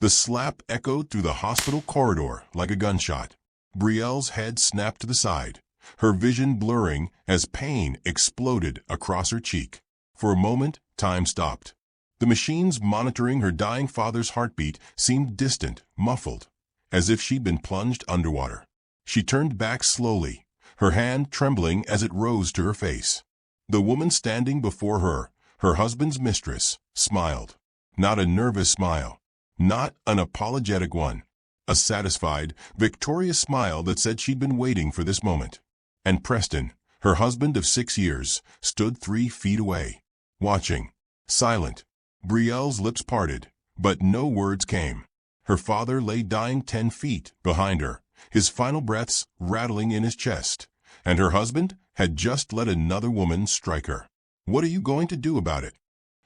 The slap echoed through the hospital corridor like a gunshot. Brielle's head snapped to the side, her vision blurring as pain exploded across her cheek. For a moment, time stopped. The machines monitoring her dying father's heartbeat seemed distant, muffled, as if she'd been plunged underwater. She turned back slowly, her hand trembling as it rose to her face. The woman standing before her, her husband's mistress, smiled. Not a nervous smile, not an apologetic one. A satisfied, victorious smile that said she'd been waiting for this moment. And Preston, her husband of 6 years, stood 3 feet away, watching, silent. Brielle's lips parted, but no words came. Her father lay dying 10 feet behind her, his final breaths rattling in his chest, and her husband had just let another woman strike her. "What are you going to do about it?"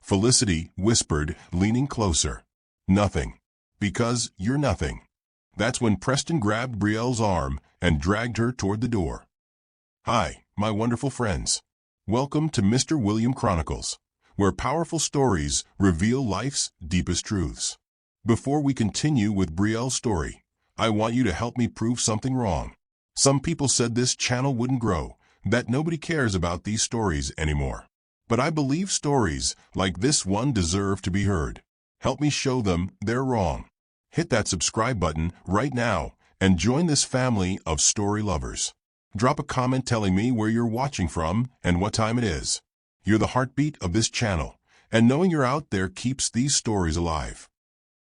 Felicity whispered, leaning closer. "Nothing. Because you're nothing." That's when Preston grabbed Brielle's arm and dragged her toward the door. "Hi, my wonderful friends. Welcome to Mr. William Chronicles, where powerful stories reveal life's deepest truths. Before we continue with Brielle's story, I want you to help me prove something wrong. Some people said this channel wouldn't grow, that nobody cares about these stories anymore. But I believe stories like this one deserve to be heard. Help me show them they're wrong. Hit that subscribe button right now and join this family of story lovers. Drop a comment telling me where you're watching from and what time it is. You're the heartbeat of this channel, and knowing you're out there keeps these stories alive.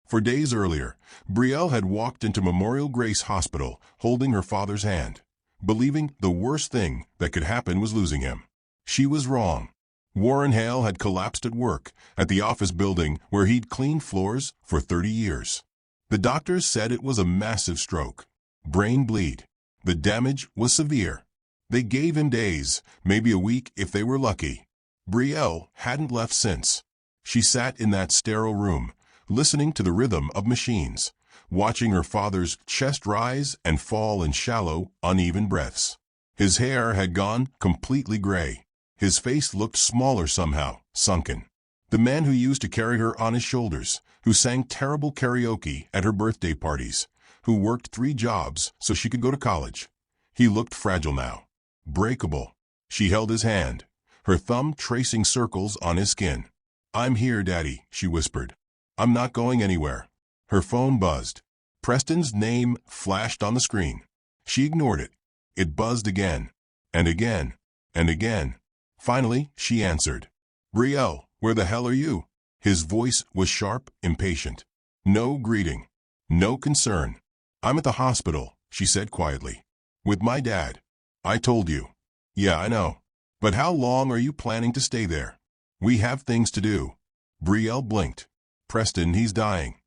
For days earlier, Brielle had walked into Memorial Grace Hospital holding her father's hand, believing the worst thing that could happen was losing him. She was wrong. Warren Hale had collapsed at work at the office building where he'd cleaned floors for 30 years. The doctors said it was a massive stroke. Brain bleed. The damage was severe. They gave him days, maybe a week if they were lucky. Brielle hadn't left since. She sat in that sterile room, listening to the rhythm of machines, watching her father's chest rise and fall in shallow, uneven breaths. His hair had gone completely gray. His face looked smaller somehow, sunken. The man who used to carry her on his shoulders, who sang terrible karaoke at her birthday parties, who worked 3 jobs so she could go to college. He looked fragile now, breakable. She held his hand, her thumb tracing circles on his skin. "I'm here, Daddy," she whispered. "I'm not going anywhere." Her phone buzzed. Preston's name flashed on the screen. She ignored it. It buzzed again, and again, and again. Finally, she answered. "Brielle, where the hell are you?" His voice was sharp, impatient. No greeting, no concern. "I'm at the hospital," she said quietly. "With my dad." "I told you." "Yeah, I know. But how long are you planning to stay there?" "We have things to do." Brielle blinked. "Preston, he's dying."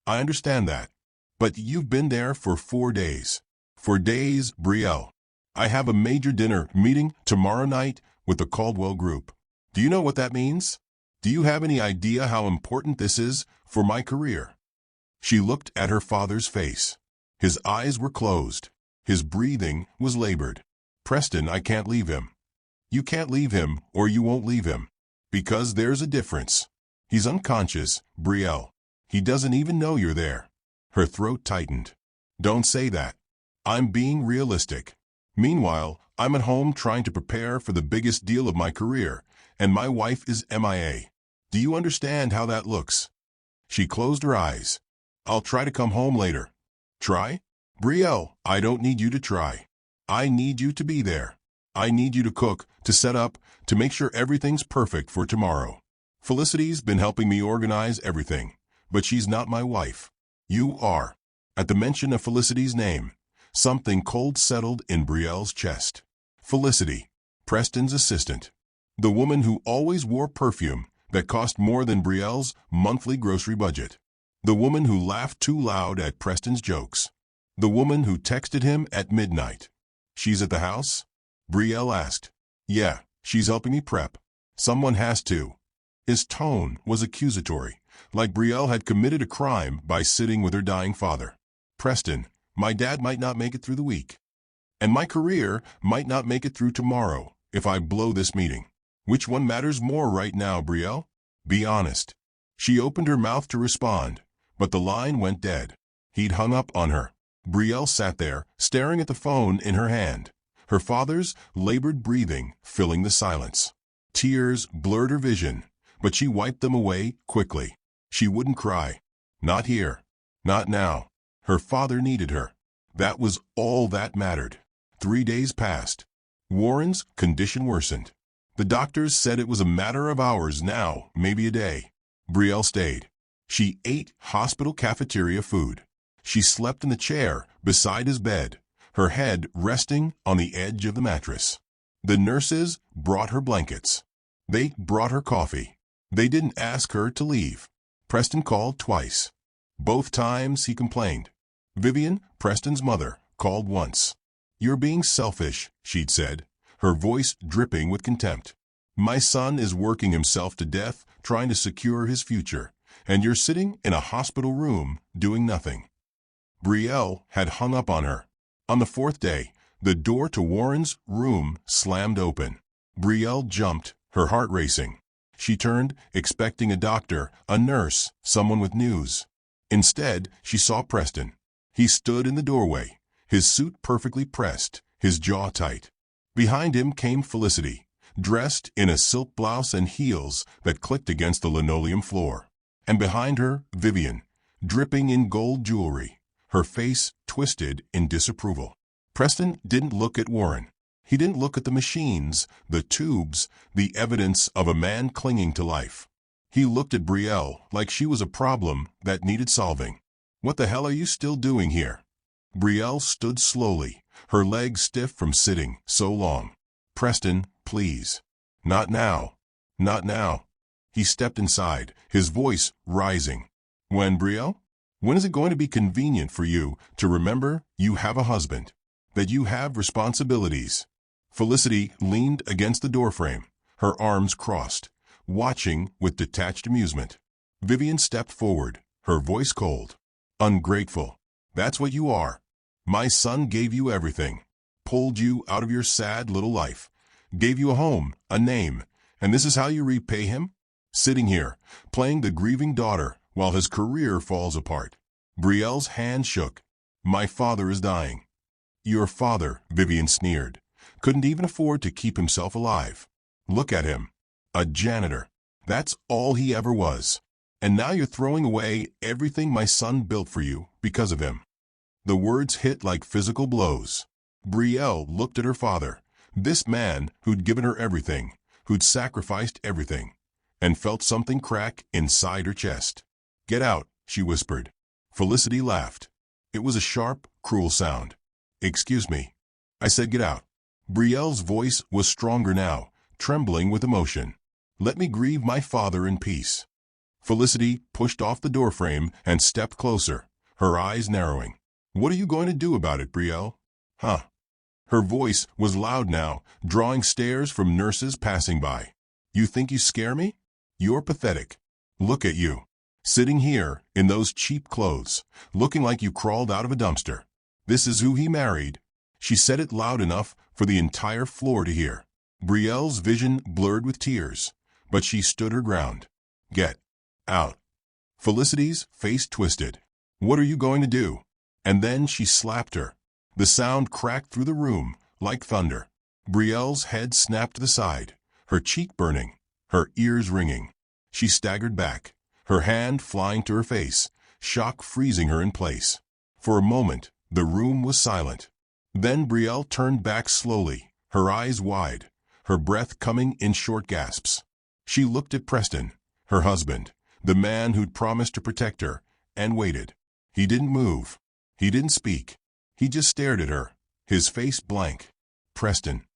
"I understand that. But you've been there for 4 days. 4 days, Brielle. I have a major dinner meeting tomorrow night with the Caldwell Group. Do you know what that means? Do you have any idea how important this is for my career?" She looked at her father's face. His eyes were closed. His breathing was labored. "Preston, I can't leave him." "You can't leave him, or you won't leave him. Because there's a difference. He's unconscious, Brielle. He doesn't even know you're there." Her throat tightened. "Don't say that. I'm being realistic. Meanwhile, I'm at home trying to prepare for the biggest deal of my career, and my wife is MIA. Do you understand how that looks?" She closed her eyes. "I'll try to come home later." "Try?" "Brielle, I don't need you to try. I need you to be there. I need you to cook, to set up, to make sure everything's perfect for tomorrow. Felicity's been helping me organize everything, but she's not my wife. You are." At the mention of Felicity's name, something cold settled in Brielle's chest. Felicity, Preston's assistant. The woman who always wore perfume that cost more than Brielle's monthly grocery budget. The woman who laughed too loud at Preston's jokes. The woman who texted him at midnight. "She's at the house?" Brielle asked. "Yeah, she's helping me prep. Someone has to." His tone was accusatory, like Brielle had committed a crime by sitting with her dying father. "Preston, my dad might not make it through the week. And my career might not make it through tomorrow if I blow this meeting. Which one matters more right now, Brielle? Be honest." She opened her mouth to respond, But the line went dead. He'd hung up on her. Brielle sat there, staring at the phone in her hand. Her father's labored breathing filling the silence. Tears blurred her vision, but she wiped them away quickly. She wouldn't cry. Not here. Not now. Her father needed her. That was all that mattered. 3 days passed. Warren's condition worsened. The doctors said it was a matter of hours now, maybe a day. Brielle stayed. She ate hospital cafeteria food. She slept in the chair beside his bed, her head resting on the edge of the mattress. The nurses brought her blankets. They brought her coffee. They didn't ask her to leave. Preston called twice. Both times he complained. Vivian, Preston's mother, called once. "You're being selfish," she'd said, her voice dripping with contempt. "My son is working himself to death trying to secure his future, and you're sitting in a hospital room doing nothing." Brielle had hung up on her. On the 4th day, the door to Warren's room slammed open. Brielle jumped, her heart racing. She turned, expecting a doctor, a nurse, someone with news. Instead, she saw Preston. He stood in the doorway, his suit perfectly pressed, his jaw tight. Behind him came Felicity, dressed in a silk blouse and heels that clicked against the linoleum floor. And behind her, Vivian, dripping in gold jewelry, her face twisted in disapproval. Preston didn't look at Warren. He didn't look at the machines, the tubes, the evidence of a man clinging to life. He looked at Brielle like she was a problem that needed solving. "What the hell are you still doing here?" Brielle stood slowly, her legs stiff from sitting so long. "Preston, please." "Not now. Not now." He stepped inside, his voice rising. "When, Brielle? When is it going to be convenient for you to remember you have a husband, that you have responsibilities?" Felicity leaned against the doorframe, her arms crossed, watching with detached amusement. Vivian stepped forward, her voice cold. "Ungrateful. That's what you are. My son gave you everything, pulled you out of your sad little life, gave you a home, a name, and this is how you repay him? Sitting here, playing the grieving daughter while his career falls apart." Brielle's hand shook. "My father is dying." "Your father," Vivian sneered, "couldn't even afford to keep himself alive. Look at him. A janitor. That's all he ever was. And now you're throwing away everything my son built for you because of him." The words hit like physical blows. Brielle looked at her father, this man who'd given her everything, who'd sacrificed everything, and felt something crack inside her chest. "Get out," she whispered. Felicity laughed. It was a sharp, cruel sound. "Excuse me. I said get out." Brielle's voice was stronger now, trembling with emotion. "Let me grieve my father in peace." Felicity pushed off the doorframe and stepped closer, her eyes narrowing. "What are you going to do about it, Brielle? Huh?" Her voice was loud now, drawing stares from nurses passing by. "You think you scare me? You're pathetic. Look at you. Sitting here, in those cheap clothes, looking like you crawled out of a dumpster. This is who he married." She said it loud enough for the entire floor to hear. Brielle's vision blurred with tears, but she stood her ground. "Get out." Felicity's face twisted. "What are you going to do?" And then she slapped her. The sound cracked through the room like thunder. Brielle's head snapped to the side, her cheek burning, her ears ringing. She staggered back, her hand flying to her face, shock freezing her in place. For a moment, the room was silent. Then Brielle turned back slowly, her eyes wide, her breath coming in short gasps. She looked at Preston, her husband, the man who'd promised to protect her, and waited. He didn't move. He didn't speak. He just stared at her, his face blank. "Preston."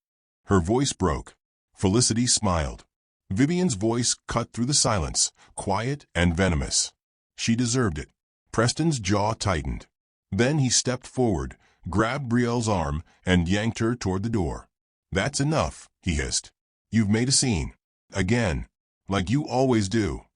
Her voice broke. Felicity smiled. Vivian's voice cut through the silence, quiet and venomous. She deserved it. Preston's jaw tightened. Then he stepped forward, grabbed Brielle's arm, and yanked her toward the door. "That's enough," he hissed. "You've made a scene. Again. Like you always do."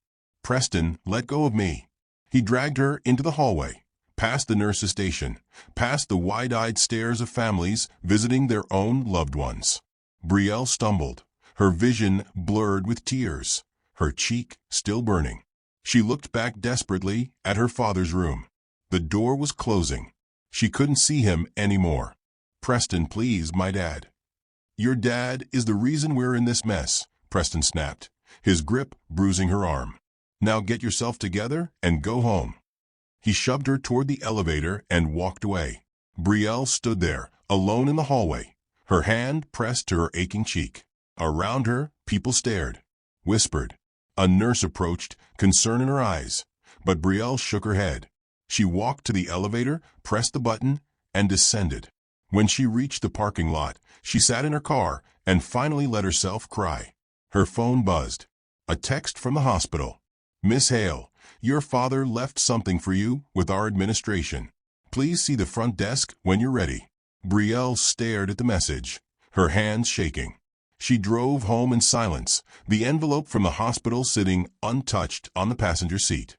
"Preston, let go of me." He dragged her into the hallway, past the nurse's station, past the wide-eyed stares of families visiting their own loved ones. Brielle stumbled, her vision blurred with tears, her cheek still burning. She looked back desperately at her father's room. The door was closing. She couldn't see him anymore. "Preston, please, my dad." "Your dad is the reason we're in this mess," Preston snapped, his grip bruising her arm. "Now get yourself together and go home." He shoved her toward the elevator and walked away. Brielle stood there, alone in the hallway, her hand pressed to her aching cheek. Around her, people stared, whispered. A nurse approached, concern in her eyes, but Brielle shook her head. She walked to the elevator, pressed the button, and descended. When she reached the parking lot, she sat in her car and finally let herself cry. Her phone buzzed. A text from the hospital. "Miss Hale, your father left something for you with our administration. Please see the front desk when you're ready." Brielle stared at the message, her hands shaking. She drove home in silence, the envelope from the hospital sitting untouched on the passenger seat.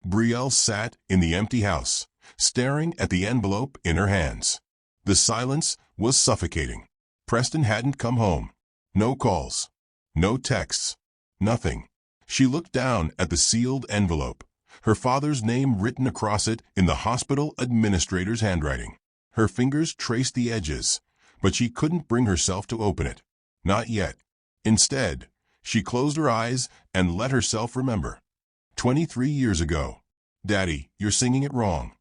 Brielle sat in the empty house, staring at the envelope in her hands. The silence was suffocating. Preston hadn't come home. No calls. No texts. Nothing. She looked down at the sealed envelope, her father's name written across it in the hospital administrator's handwriting. Her fingers traced the edges, but she couldn't bring herself to open it. Not yet. Instead, she closed her eyes and let herself remember. 23 years ago. "Daddy, you're singing it wrong."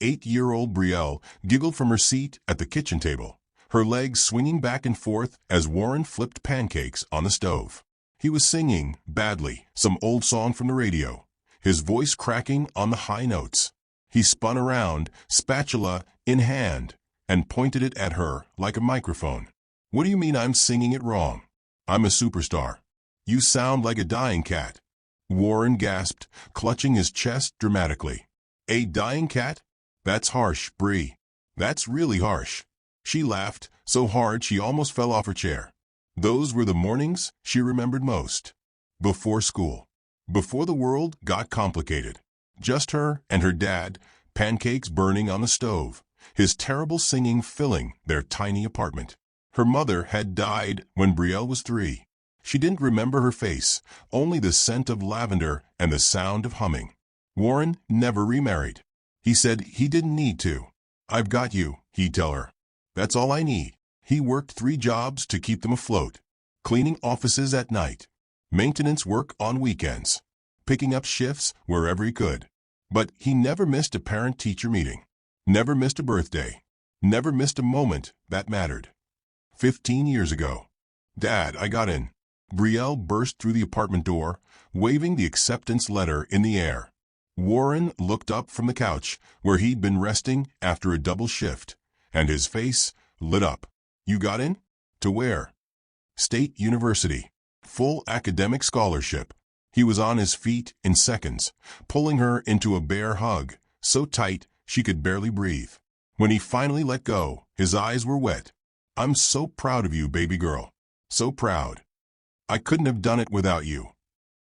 8-year-old Brielle giggled from her seat at the kitchen table, her legs swinging back and forth as Warren flipped pancakes on the stove. He was singing, badly, some old song from the radio, his voice cracking on the high notes. He spun around, spatula in hand, and pointed it at her like a microphone. "What do you mean I'm singing it wrong? I'm a superstar. You sound like a dying cat." Warren gasped, clutching his chest dramatically. "A dying cat? That's harsh, Brie. That's really harsh." She laughed, so hard she almost fell off her chair. Those were the mornings she remembered most. Before school. Before the world got complicated. Just her and her dad, pancakes burning on the stove, his terrible singing filling their tiny apartment. Her mother had died when Brielle was 3. She didn't remember her face, only the scent of lavender and the sound of humming. Warren never remarried. He said he didn't need to. "I've got you," he'd tell her. "That's all I need." He worked 3 jobs to keep them afloat. Cleaning offices at night. Maintenance work on weekends. Picking up shifts wherever he could. But he never missed a parent-teacher meeting. Never missed a birthday. Never missed a moment that mattered. 15 years ago. "Dad, I got in." Brielle burst through the apartment door, waving the acceptance letter in the air. Warren looked up from the couch, where he'd been resting after a double shift, and his face lit up. "You got in? To where?" "State University. Full academic scholarship." He was on his feet in seconds, pulling her into a bear hug, so tight she could barely breathe. When he finally let go, his eyes were wet. "I'm so proud of you, baby girl. So proud. I couldn't have done it without you."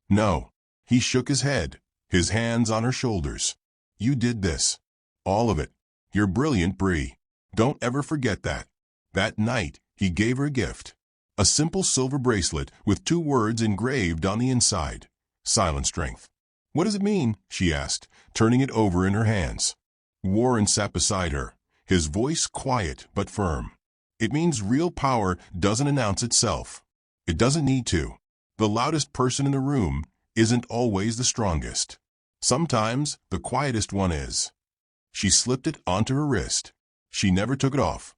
"No." He shook his head, his hands on her shoulders. "You did this. All of it. You're brilliant, Brie. Don't ever forget that." That night, he gave her a gift. A simple silver bracelet with 2 words engraved on the inside. Silent strength. "What does it mean?" she asked, turning it over in her hands. Warren sat beside her, his voice quiet but firm. "It means real power doesn't announce itself. It doesn't need to. The loudest person in the room isn't always the strongest. Sometimes the quietest one is." She slipped it onto her wrist. She never took it off.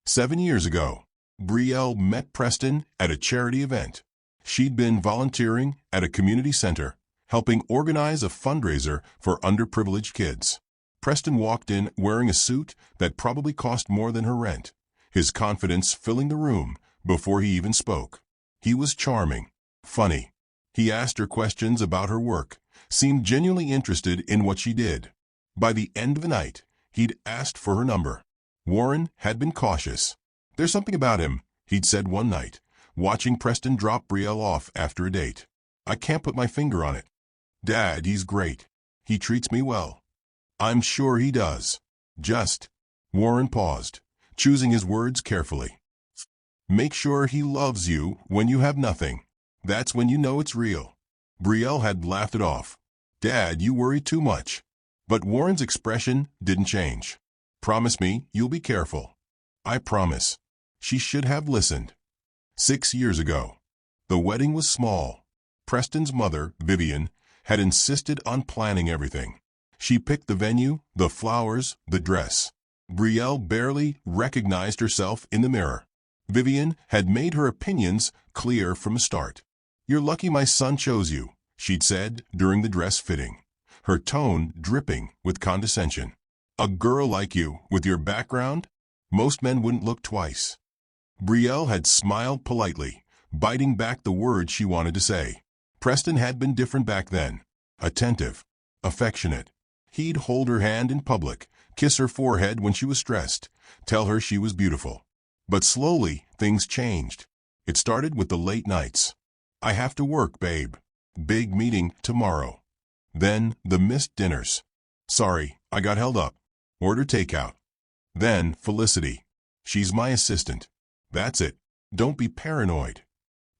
7 years ago, Brielle met Preston at a charity event. She'd been volunteering at a community center, helping organize a fundraiser for underprivileged kids. Preston walked in wearing a suit that probably cost more than her rent, his confidence filling the room before he even spoke. He was charming, funny. He asked her questions about her work, seemed genuinely interested in what she did. By the end of the night, he'd asked for her number. Warren had been cautious. "There's something about him," he'd said one night, watching Preston drop Brielle off after a date. "I can't put my finger on it. Dad, he's great. He treats me well." "I'm sure he does. Just..." Warren paused, choosing his words carefully. "Make sure he loves you when you have nothing. That's when you know it's real." Brielle had laughed it off. "Dad, you worry too much." But Warren's expression didn't change. "Promise me you'll be careful." "I promise." She should have listened. 6 years ago. The wedding was small. Preston's mother, Vivian, had insisted on planning everything. She picked the venue, the flowers, the dress. Brielle barely recognized herself in the mirror. Vivian had made her opinions clear from the start. "You're lucky my son chose you," she'd said during the dress fitting, her tone dripping with condescension. "A girl like you, with your background? Most men wouldn't look twice." Brielle had smiled politely, biting back the words she wanted to say. Preston had been different back then. Attentive, affectionate. He'd hold her hand in public, kiss her forehead when she was stressed, tell her she was beautiful. But slowly, things changed. It started with the late nights. "I have to work, babe. Big meeting tomorrow." Then the missed dinners. "Sorry, I got held up. Order takeout." Then Felicity. "She's my assistant." That's it. Don't be paranoid.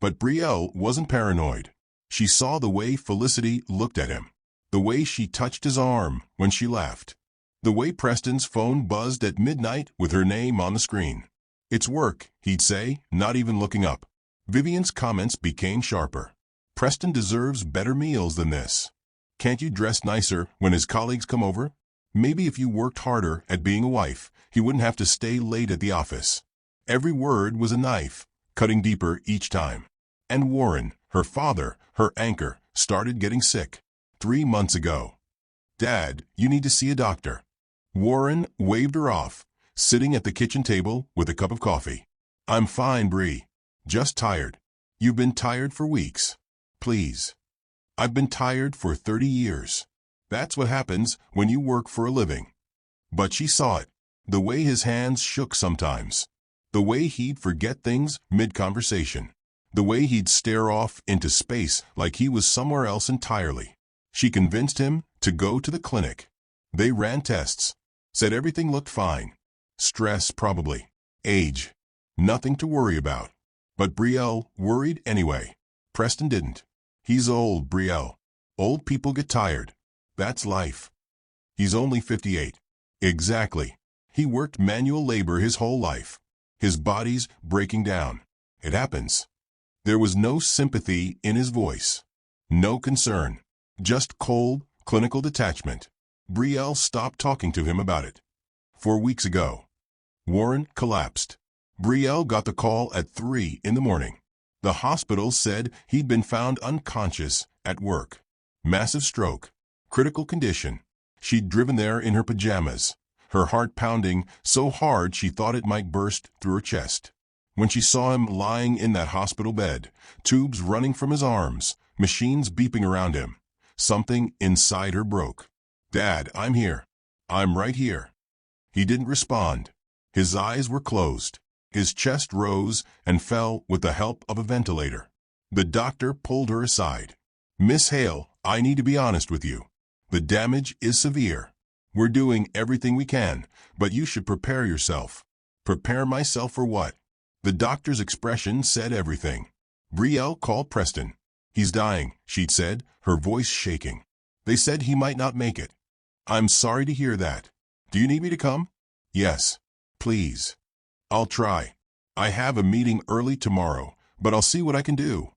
But Brielle wasn't paranoid. She saw the way Felicity looked at him, the way she touched his arm when she laughed, the way Preston's phone buzzed at midnight with her name on the screen. "It's work," he'd say, not even looking up. Vivian's comments became sharper. "Preston deserves better meals than this. Can't you dress nicer when his colleagues come over? Maybe if you worked harder at being a wife, he wouldn't have to stay late at the office." Every word was a knife, cutting deeper each time. And Warren, her father, her anchor, started getting sick. 3 months ago. "Dad, you need to see a doctor." Warren waved her off, sitting at the kitchen table with a cup of coffee. "I'm fine, Brie. Just tired." "You've been tired for weeks. Please." "I've been tired for 30 years. That's what happens when you work for a living." But she saw it, the way his hands shook sometimes, the way he'd forget things mid-conversation, the way he'd stare off into space like he was somewhere else entirely. She convinced him to go to the clinic. They ran tests, said everything looked fine. Stress, probably. Age. Nothing to worry about. But Brielle worried anyway. Preston didn't. "He's old, Brielle. Old people get tired. That's life." "He's only 58. "Exactly. He worked manual labor his whole life. His body's breaking down. It happens." There was no sympathy in his voice. No concern. Just cold, clinical detachment. Brielle stopped talking to him about it. 4 weeks ago. Warren collapsed. Brielle got the call at 3 in the morning. The hospital said he'd been found unconscious at work. Massive stroke. Critical condition. She'd driven there in her pajamas, her heart pounding so hard she thought it might burst through her chest. When she saw him lying in that hospital bed, tubes running from his arms, machines beeping around him, something inside her broke. "Dad, I'm here. I'm right here." He didn't respond. His eyes were closed. His chest rose and fell with the help of a ventilator. The doctor pulled her aside. "Miss Hale, I need to be honest with you. The damage is severe. We're doing everything we can, but you should prepare yourself." "Prepare myself for what?" The doctor's expression said everything. Brielle called Preston. "He's dying," she'd said, her voice shaking. "They said he might not make it." "I'm sorry to hear that. Do you need me to come?" "Yes. Please." "I'll try. I have a meeting early tomorrow, but I'll see what I can do."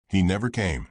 He never came.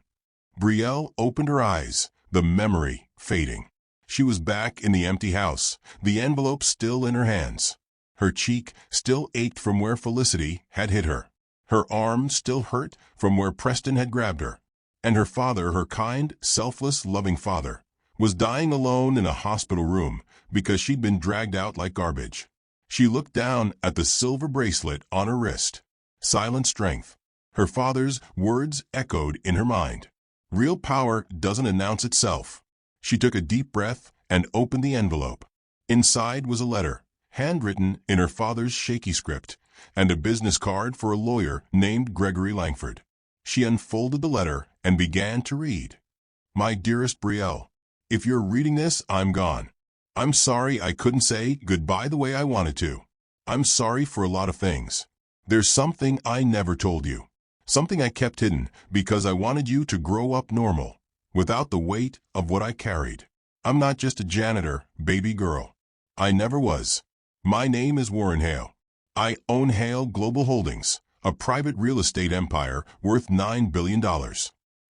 Brielle opened her eyes, the memory fading. She was back in the empty house, the envelope still in her hands. Her cheek still ached from where Felicity had hit her. Her arm still hurt from where Preston had grabbed her. And her father, her kind, selfless, loving father, was dying alone in a hospital room because she'd been dragged out like garbage. She looked down at the silver bracelet on her wrist. Silent strength. Her father's words echoed in her mind. Real power doesn't announce itself. She took a deep breath and opened the envelope. Inside was a letter, handwritten in her father's shaky script, and a business card for a lawyer named Gregory Langford. She unfolded the letter and began to read. "My dearest Brielle, if you're reading this, I'm gone. I'm sorry I couldn't say goodbye the way I wanted to. I'm sorry for a lot of things. There's something I never told you. Something I kept hidden because I wanted you to grow up normal. without the weight of what I carried. I'm not just a janitor, baby girl. I never was. My name is Warren Hale. I own Hale Global Holdings, a private real estate empire worth $9 billion.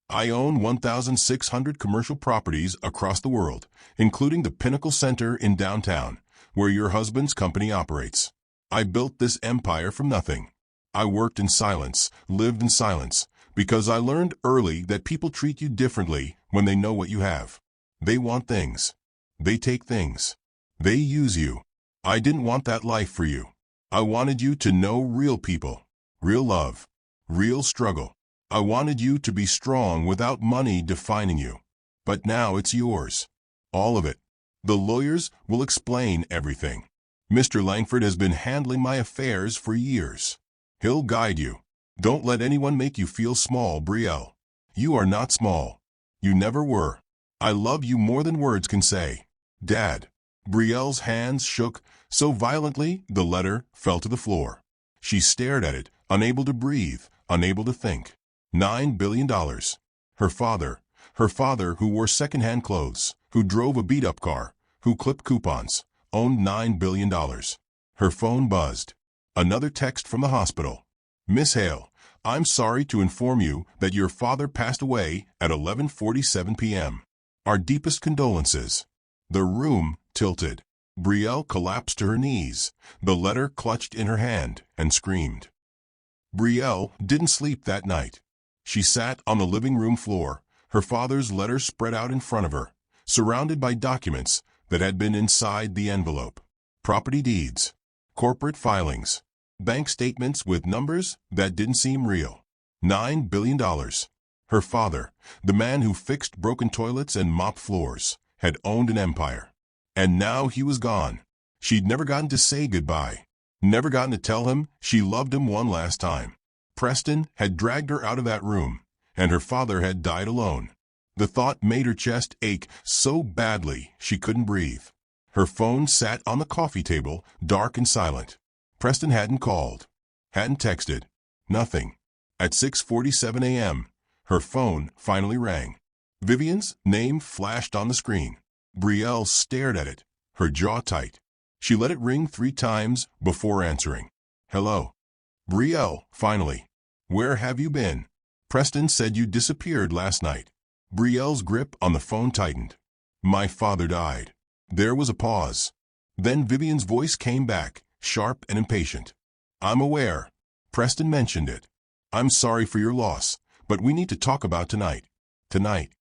I own 1,600 commercial properties across the world, including the Pinnacle Center in downtown, where your husband's company operates. I built this empire from nothing. I worked in silence, lived in silence, because I learned early that people treat you differently when they know what you have. They want things. They take things. They use you. I didn't want that life for you. I wanted you to know real people, real love, real struggle. I wanted you to be strong without money defining you. But now it's yours. All of it. The lawyers will explain everything. Mr. Langford has been handling my affairs for years. He'll guide you. Don't let anyone make you feel small, Brielle. You are not small. You never were. I love you more than words can say. Dad. Brielle's hands shook so violently the letter fell to the floor. She stared at it, unable to breathe, unable to think. $9 billion. Her father who wore second-hand clothes, who drove a beat-up car, who clipped coupons, owned $9 billion. Her phone buzzed. Another text from the hospital. Miss Hale, I'm sorry to inform you that your father passed away at 11:47 p.m. Our deepest condolences. The room tilted. Brielle collapsed to her knees, the letter clutched in her hand, and screamed. Brielle didn't sleep that night. She sat on the living room floor, her father's letter spread out in front of her, surrounded by documents that had been inside the envelope. Property deeds, corporate filings, bank statements with numbers that didn't seem real. $9 billion. Her father, the man who fixed broken toilets and mopped floors, had owned an empire. And now he was gone. She'd never gotten to say goodbye. Never gotten to tell him she loved him one last time. Preston had dragged her out of that room, and her father had died alone. The thought made her chest ache so badly she couldn't breathe. Her phone sat on the coffee table, dark and silent. Preston hadn't called, hadn't texted, nothing. At 6:47 a.m., her phone finally rang. Vivian's name flashed on the screen. Brielle stared at it, her jaw tight. She let it ring 3 times before answering. Hello. Brielle, finally. Where have you been? Preston said you disappeared last night. Brielle's grip on the phone tightened. My father died. There was a pause. Then Vivian's voice came back, sharp and impatient. I'm aware. Preston mentioned it. I'm sorry for your loss, but we need to talk about tonight. Tonight.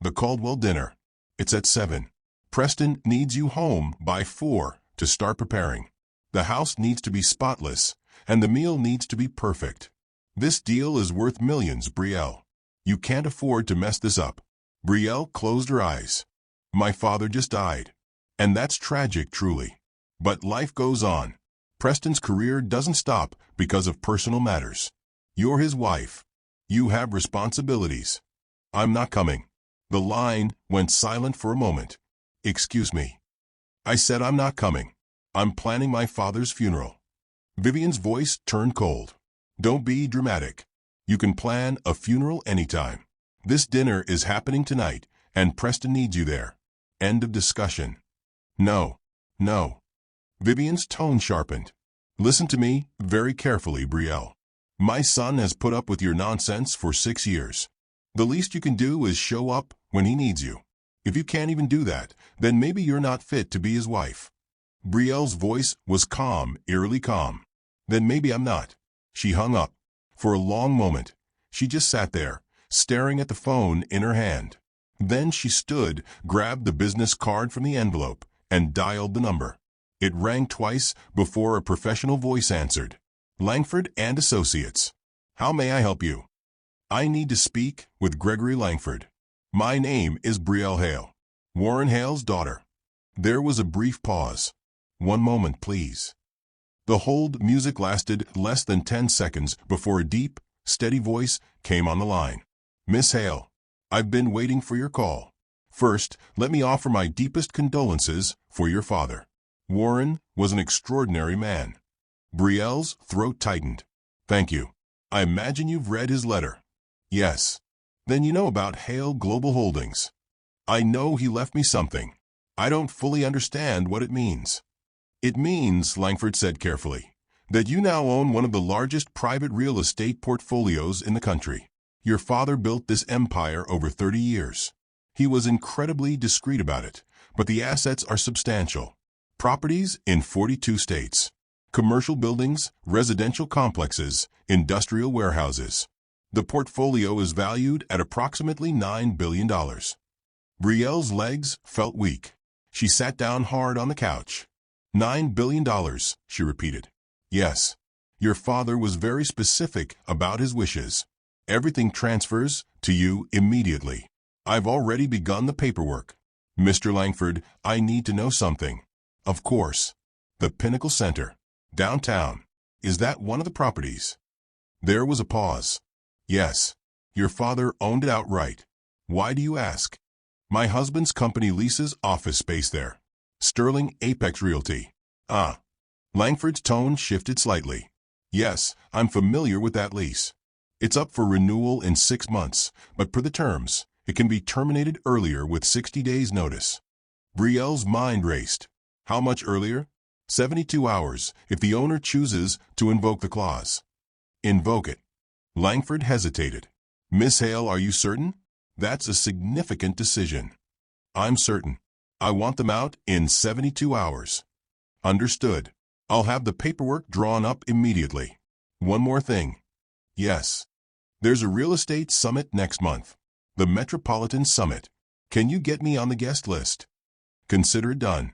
The Caldwell dinner. It's at 7. Preston needs you home by 4 to start preparing. The house needs to be spotless, and the meal needs to be perfect. This deal is worth millions, Brielle. You can't afford to mess this up. Brielle closed her eyes. My father just died. And that's tragic, truly. But life goes on. Preston's career doesn't stop because of personal matters. You're his wife. You have responsibilities. I'm not coming. The line went silent for a moment. Excuse me. I said I'm not coming. I'm planning my father's funeral. Vivian's voice turned cold. Don't be dramatic. You can plan a funeral anytime. This dinner is happening tonight, and Preston needs you there. End of discussion. No. No. Vivian's tone sharpened. Listen to me very carefully, Brielle. My son has put up with your nonsense for 6 years. The least you can do is show up when he needs you. If you can't even do that, then maybe you're not fit to be his wife. Brielle's voice was calm, eerily calm. Then maybe I'm not. She hung up. For a long moment, she just sat there, staring at the phone in her hand. Then she stood, grabbed the business card from the envelope, and dialed the number. It rang twice before a professional voice answered. Langford and Associates. How may I help you? I need to speak with Gregory Langford. My name is Brielle Hale, Warren Hale's daughter. There was a brief pause. 1 moment, please. The hold music lasted less than 10 seconds before a deep, steady voice came on the line. Miss Hale, I've been waiting for your call. First, let me offer my deepest condolences for your father. Warren was an extraordinary man. Brielle's throat tightened. Thank you. I imagine you've read his letter. Yes. Then you know about Hale Global Holdings. I know he left me something. I don't fully understand what it means. It means, Langford said carefully, that you now own one of the largest private real estate portfolios in the country. Your father built this empire over 30 years. He was incredibly discreet about it, but the assets are substantial. Properties in 42 states. Commercial buildings, residential complexes, industrial warehouses. The portfolio is valued at approximately $9 billion. Brielle's legs felt weak. She sat down hard on the couch. $9 billion, she repeated. Yes. Your father was very specific about his wishes. Everything transfers to you immediately. I've already begun the paperwork. Mr. Langford, I need to know something. Of course. The Pinnacle Center. Downtown. Is that one of the properties? There was a pause. Yes. Your father owned it outright. Why do you ask? My husband's company leases office space there. Sterling Apex Realty. Ah. Langford's tone shifted slightly. Yes, I'm familiar with that lease. It's up for renewal in 6 months, but per the terms, it can be terminated earlier with 60 days' notice. Brielle's mind raced. How much earlier? 72 hours, if the owner chooses to invoke the clause. Invoke it. Langford hesitated. Miss Hale, are you certain? That's a significant decision. I'm certain. I want them out in 72 hours. Understood. I'll have the paperwork drawn up immediately. One more thing. Yes. There's a real estate summit next month. The Metropolitan Summit. Can you get me on the guest list? Consider it done.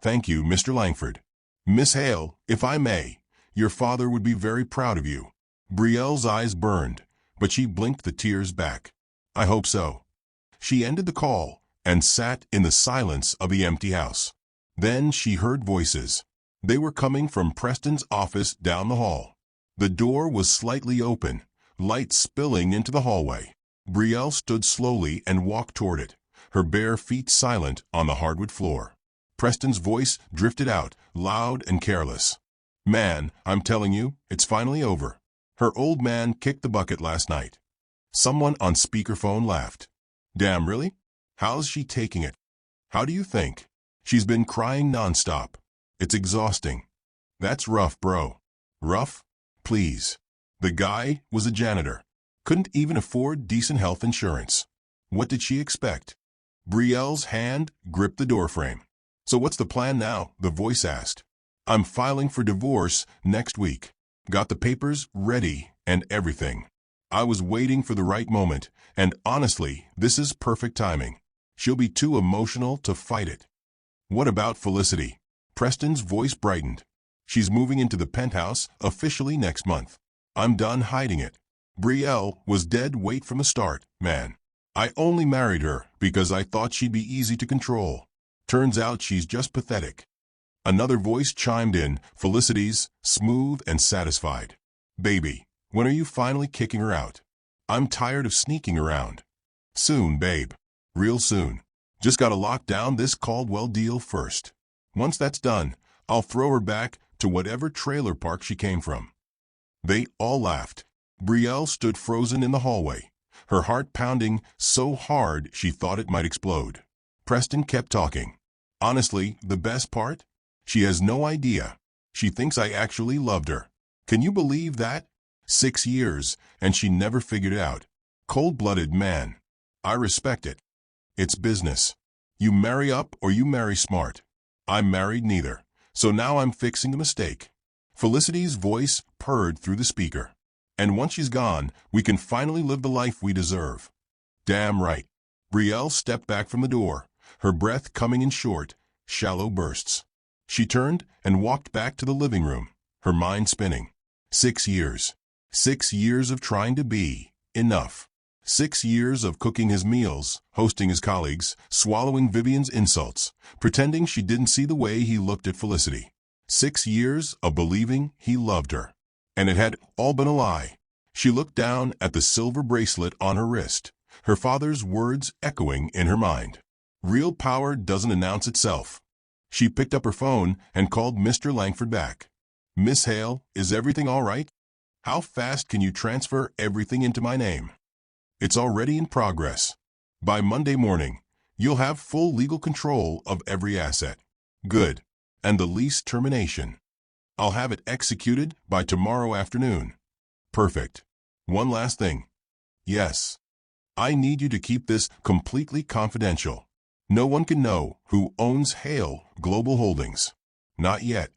Thank you, Mr. Langford. Miss Hale, if I may, your father would be very proud of you. Brielle's eyes burned, but she blinked the tears back. I hope so. She ended the call and sat in the silence of the empty house. Then she heard voices. They were coming from Preston's office down the hall. The door was slightly open, light spilling into the hallway. Brielle stood slowly and walked toward it, her bare feet silent on the hardwood floor. Preston's voice drifted out, loud and careless. Man, I'm telling you, it's finally over. Her old man kicked the bucket last night. Someone on speakerphone laughed. Damn, really? How's she taking it? How do you think? She's been crying nonstop. It's exhausting. That's rough, bro. Rough? Please. The guy was a janitor. Couldn't even afford decent health insurance. What did she expect? Brielle's hand gripped the doorframe. So what's the plan now? The voice asked. I'm filing for divorce next week. Got the papers ready and everything. I was waiting for the right moment, and honestly, this is perfect timing. She'll be too emotional to fight it. What about Felicity? Preston's voice brightened. She's moving into the penthouse officially next month. I'm done hiding it. Brielle was dead weight from the start, man. I only married her because I thought she'd be easy to control. Turns out she's just pathetic. Another voice chimed in, Felicity's, smooth and satisfied. Baby, when are you finally kicking her out? I'm tired of sneaking around. Soon, babe. Real soon. Just gotta lock down this Caldwell deal first. Once that's done, I'll throw her back to whatever trailer park she came from. They all laughed. Brielle stood frozen in the hallway, her heart pounding so hard she thought it might explode. Preston kept talking. Honestly, the best part? She has no idea. She thinks I actually loved her. Can you believe that? 6 years, and she never figured it out. Cold-blooded man. I respect it. It's business. You marry up or you marry smart. I married neither, so now I'm fixing the mistake. Felicity's voice purred through the speaker. And once she's gone, we can finally live the life we deserve. Damn right. Brielle stepped back from the door, her breath coming in short, shallow bursts. She turned and walked back to the living room, her mind spinning. 6 years. 6 years of trying to be enough. 6 years of cooking his meals, hosting his colleagues, swallowing Vivian's insults, pretending she didn't see the way he looked at Felicity. 6 years of believing he loved her. And it had all been a lie. She looked down at the silver bracelet on her wrist, her father's words echoing in her mind. Real power doesn't announce itself. She picked up her phone and called Mr. Langford back. Miss Hale, is everything all right? How fast can you transfer everything into my name? It's already in progress. By Monday morning, you'll have full legal control of every asset. Good. And the lease termination. I'll have it executed by tomorrow afternoon. Perfect. One last thing. Yes. I need you to keep this completely confidential. No one can know who owns Hale Global Holdings. Not yet.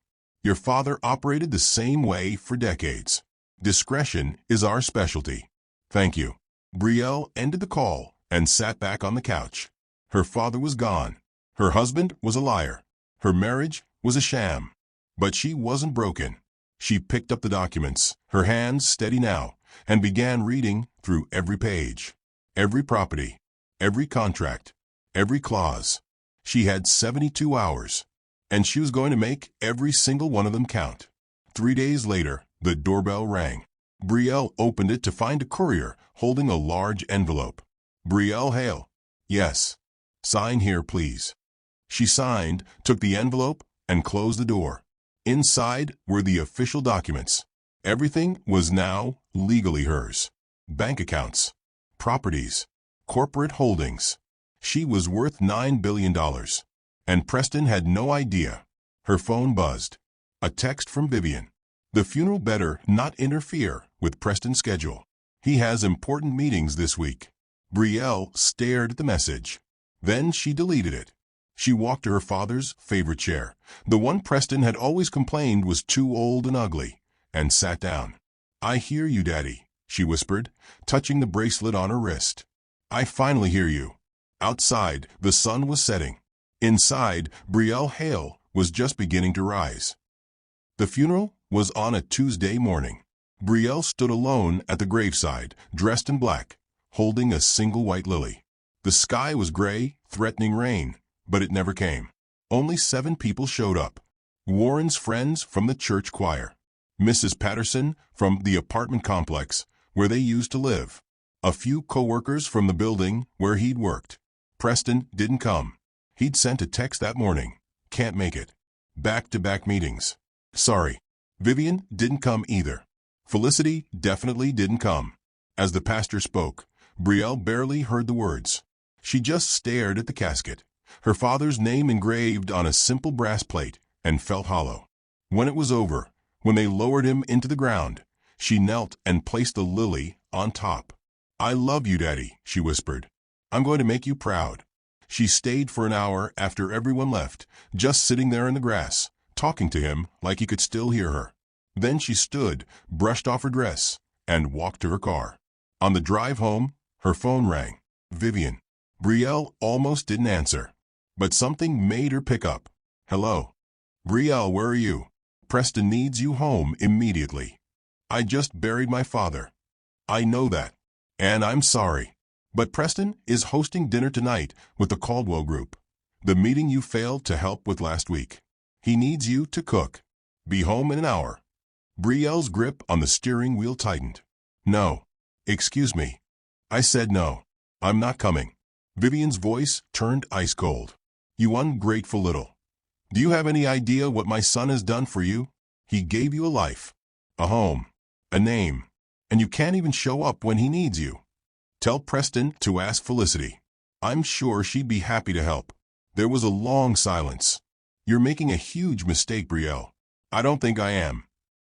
Your father operated the same way for decades. Discretion is our specialty. Thank you. Brielle ended the call and sat back on the couch. Her father was gone. Her husband was a liar. Her marriage was a sham. But she wasn't broken. She picked up the documents, her hands steady now, and began reading through every page. Every property, every contract, every clause. She had 72 hours, and she was going to make every single one of them count. 3 days later, the doorbell rang. Brielle opened it to find a courier holding a large envelope. Brielle Hale. Yes. Sign here, please. She signed, took the envelope, and closed the door. Inside were the official documents. Everything was now legally hers. Bank accounts, properties, corporate holdings. She was worth $9 billion. And Preston had no idea. Her phone buzzed. A text from Vivian. The funeral better not interfere with Preston's schedule. He has important meetings this week. Brielle stared at the message. Then she deleted it. She walked to her father's favorite chair, the one Preston had always complained was too old and ugly, and sat down. I hear you, Daddy, she whispered, touching the bracelet on her wrist. I finally hear you. Outside, the sun was setting. Inside, Brielle Hale was just beginning to rise. The funeral was on a Tuesday morning. Brielle stood alone at the graveside, dressed in black, holding a single white lily. The sky was gray, threatening rain. But it never came. Only 7 people showed up. Warren's friends from the church choir. Mrs. Patterson from the apartment complex where they used to live. A few co-workers from the building where he'd worked. Preston didn't come. He'd sent a text that morning. Can't make it. Back-to-back meetings. Sorry. Vivian didn't come either. Felicity definitely didn't come. As the pastor spoke, Brielle barely heard the words. She just stared at the casket. Her father's name engraved on a simple brass plate, and felt hollow. When it was over, when they lowered him into the ground, she knelt and placed the lily on top. I love you, Daddy, she whispered. I'm going to make you proud. She stayed for an hour after everyone left, just sitting there in the grass, talking to him like he could still hear her. Then she stood, brushed off her dress, and walked to her car. On the drive home, her phone rang. Vivian. Brielle almost didn't answer. But something made her pick up. Hello. Brielle, where are you? Preston needs you home immediately. I just buried my father. I know that. And I'm sorry. But Preston is hosting dinner tonight with the Caldwell group. The meeting you failed to help with last week. He needs you to cook. Be home in an hour. Brielle's grip on the steering wheel tightened. No. Excuse me. I said no. I'm not coming. Vivian's voice turned ice cold. You ungrateful little. Do you have any idea what my son has done for you? He gave you a life, a home, a name, and you can't even show up when he needs you. Tell Preston to ask Felicity. I'm sure she'd be happy to help. There was a long silence. You're making a huge mistake, Brielle. I don't think I am.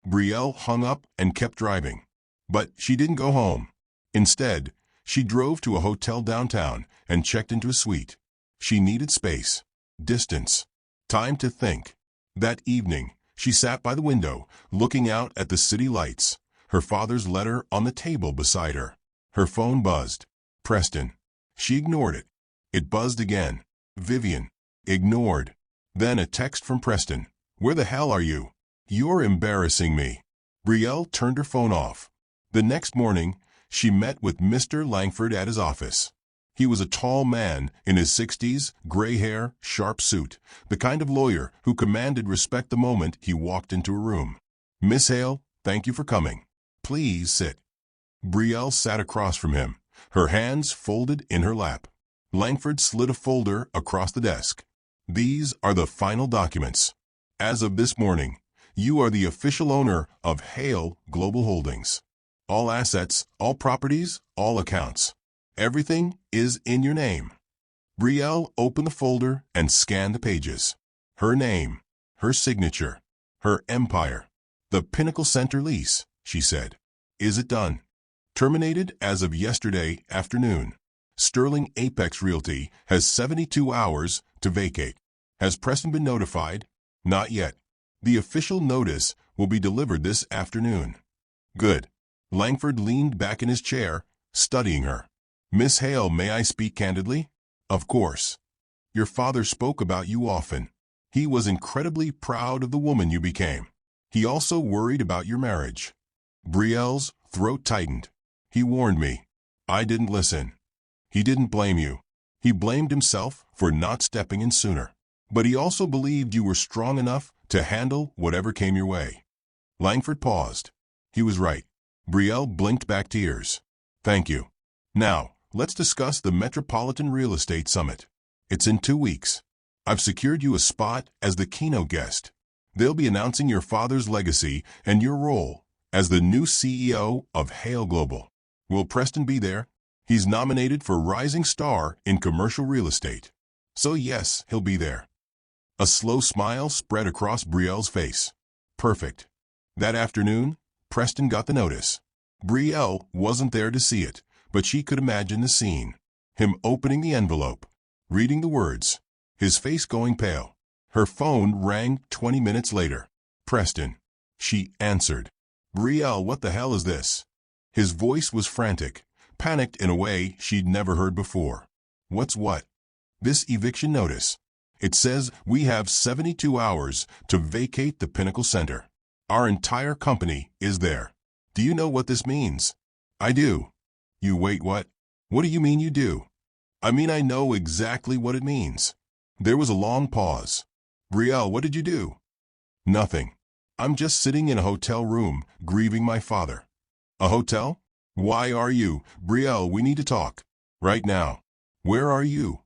Brielle hung up and kept driving. But she didn't go home. Instead, she drove to a hotel downtown and checked into a suite. She needed space, distance, time to think. That evening, she sat by the window, looking out at the city lights, her father's letter on the table beside her. Her phone buzzed. Preston. She ignored it. It buzzed again. Vivian. Ignored. Then a text from Preston. Where the hell are you? You're embarrassing me. Brielle turned her phone off. The next morning, she met with Mr. Langford at his office. He was a tall man in his 60s, gray hair, sharp suit, the kind of lawyer who commanded respect the moment he walked into a room. Miss Hale, thank you for coming. Please sit. Brielle sat across from him, her hands folded in her lap. Langford slid a folder across the desk. These are the final documents. As of this morning, you are the official owner of Hale Global Holdings. All assets, all properties, all accounts. Everything is in your name. Brielle opened the folder and scanned the pages. Her name, her signature, her empire. The Pinnacle Center lease, she said. Is it done? Terminated as of yesterday afternoon. Sterling Apex Realty has 72 hours to vacate. Has Preston been notified? Not yet. The official notice will be delivered this afternoon. Good. Langford leaned back in his chair, studying her. Miss Hale, may I speak candidly? Of course. Your father spoke about you often. He was incredibly proud of the woman you became. He also worried about your marriage. Brielle's throat tightened. He warned me. I didn't listen. He didn't blame you. He blamed himself for not stepping in sooner. But he also believed you were strong enough to handle whatever came your way. Langford paused. He was right. Brielle blinked back tears. Thank you. Now, let's discuss the Metropolitan Real Estate Summit. It's in 2 weeks. I've secured you a spot as the keynote guest. They'll be announcing your father's legacy and your role as the new CEO of Hale Global. Will Preston be there? He's nominated for Rising Star in Commercial Real Estate. So yes, he'll be there. A slow smile spread across Brielle's face. Perfect. That afternoon, Preston got the notice. Brielle wasn't there to see it, but she could imagine the scene. Him opening the envelope, reading the words, his face going pale. Her phone rang 20 minutes later. Preston. She answered. Brielle, what the hell is this? His voice was frantic, panicked in a way she'd never heard before. What's what? This eviction notice. It says we have 72 hours to vacate the Pinnacle Center. Our entire company is there. Do you know what this means? I do. You wait, what? What do you mean you do? I mean I know exactly what it means. There was a long pause. Brielle, what did you do? Nothing. I'm just sitting in a hotel room, grieving my father. A hotel? Why are you? Brielle, we need to talk. Right now. Where are you?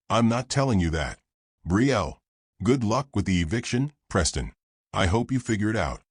I'm not telling you that. Brielle. Good luck with the eviction, Preston. I hope you figure it out.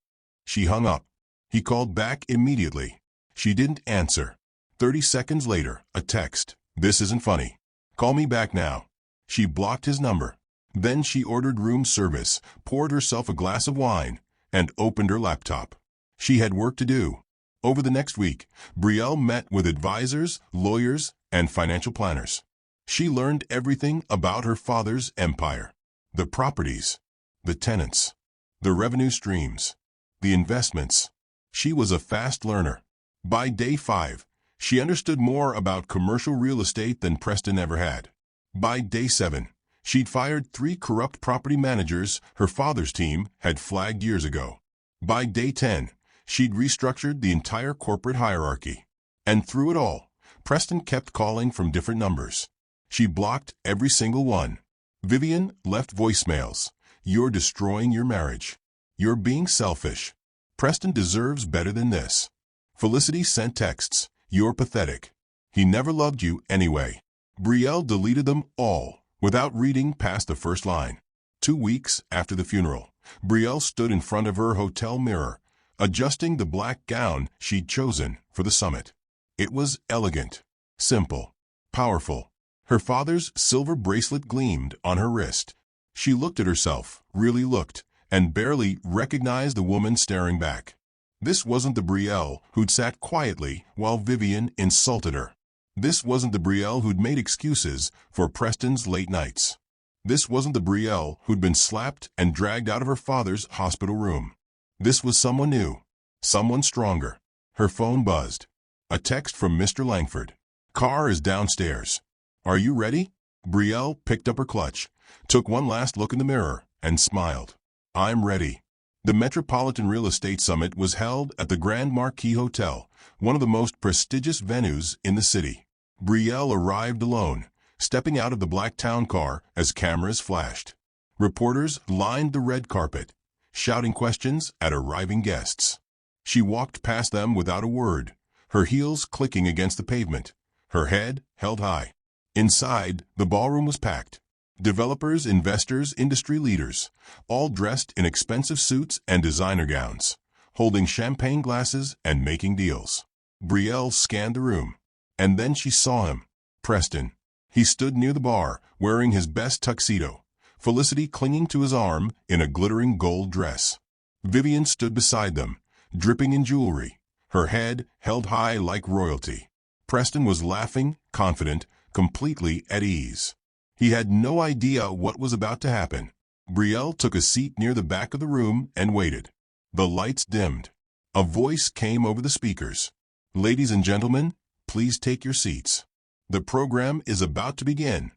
She hung up. He called back immediately. She didn't answer. 30 seconds later, a text. This isn't funny. Call me back now. She blocked his number. Then she ordered room service, poured herself a glass of wine, and opened her laptop. She had work to do. Over the next week, Brielle met with advisors, lawyers, and financial planners. She learned everything about her father's empire. The properties, the tenants, the revenue streams, the investments. She was a fast learner. By day 5, she understood more about commercial real estate than Preston ever had. By day 7, she'd fired 3 corrupt property managers her father's team had flagged years ago. By day 10, she'd restructured the entire corporate hierarchy. And through it all, Preston kept calling from different numbers. She blocked every single one. Vivian left voicemails. You're destroying your marriage. You're being selfish. Preston deserves better than this. Felicity sent texts. You're pathetic. He never loved you anyway. Brielle deleted them all without reading past the first line. 2 weeks after the funeral, Brielle stood in front of her hotel mirror, adjusting the black gown she'd chosen for the summit. It was elegant, simple, powerful. Her father's silver bracelet gleamed on her wrist. She looked at herself, really looked, and barely recognized the woman staring back. This wasn't the Brielle who'd sat quietly while Vivian insulted her. This wasn't the Brielle who'd made excuses for Preston's late nights. This wasn't the Brielle who'd been slapped and dragged out of her father's hospital room. This was someone new, someone stronger. Her phone buzzed. A text from Mr. Langford. Car is downstairs. Are you ready? Brielle picked up her clutch, took one last look in the mirror, and smiled. I'm ready. The Metropolitan Real Estate Summit was held at the Grand Marquis Hotel, one of the most prestigious venues in the city. Brielle arrived alone, stepping out of the black town car as cameras flashed. Reporters lined the red carpet, shouting questions at arriving guests. She walked past them without a word, her heels clicking against the pavement, her head held high. Inside, the ballroom was packed. Developers, investors, industry leaders, all dressed in expensive suits and designer gowns, holding champagne glasses and making deals. Brielle scanned the room. And then she saw him. Preston. He stood near the bar, wearing his best tuxedo, Felicity clinging to his arm in a glittering gold dress. Vivian stood beside them, dripping in jewelry, her head held high like royalty. Preston was laughing, confident, completely at ease. He had no idea what was about to happen. Brielle took a seat near the back of the room and waited. The lights dimmed. A voice came over the speakers. "Ladies and gentlemen, please take your seats. The program is about to begin."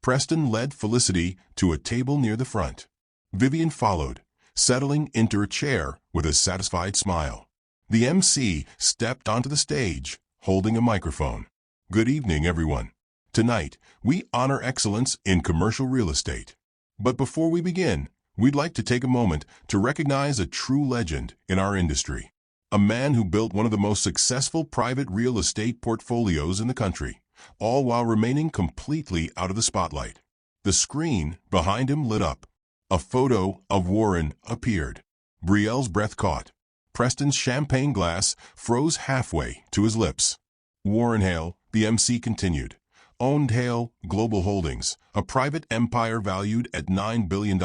Preston led Felicity to a table near the front. Vivian followed, settling into a chair with a satisfied smile. The MC stepped onto the stage, holding a microphone. "Good evening, everyone. Tonight, we honor excellence in commercial real estate. But before we begin, we'd like to take a moment to recognize a true legend in our industry. A man who built one of the most successful private real estate portfolios in the country, all while remaining completely out of the spotlight." The screen behind him lit up. A photo of Warren appeared. Brielle's breath caught. Preston's champagne glass froze halfway to his lips. "Warren Hale," the MC continued, "owned Hale Global Holdings, a private empire valued at $9 billion,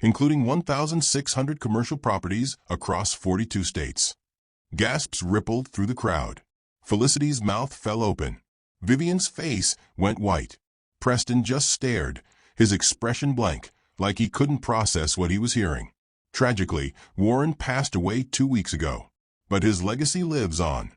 including 1,600 commercial properties across 42 states. Gasps rippled through the crowd. Felicity's mouth fell open. Vivian's face went white. Preston just stared, his expression blank, like he couldn't process what he was hearing. Tragically, Warren passed away 2 weeks ago, but his legacy lives on.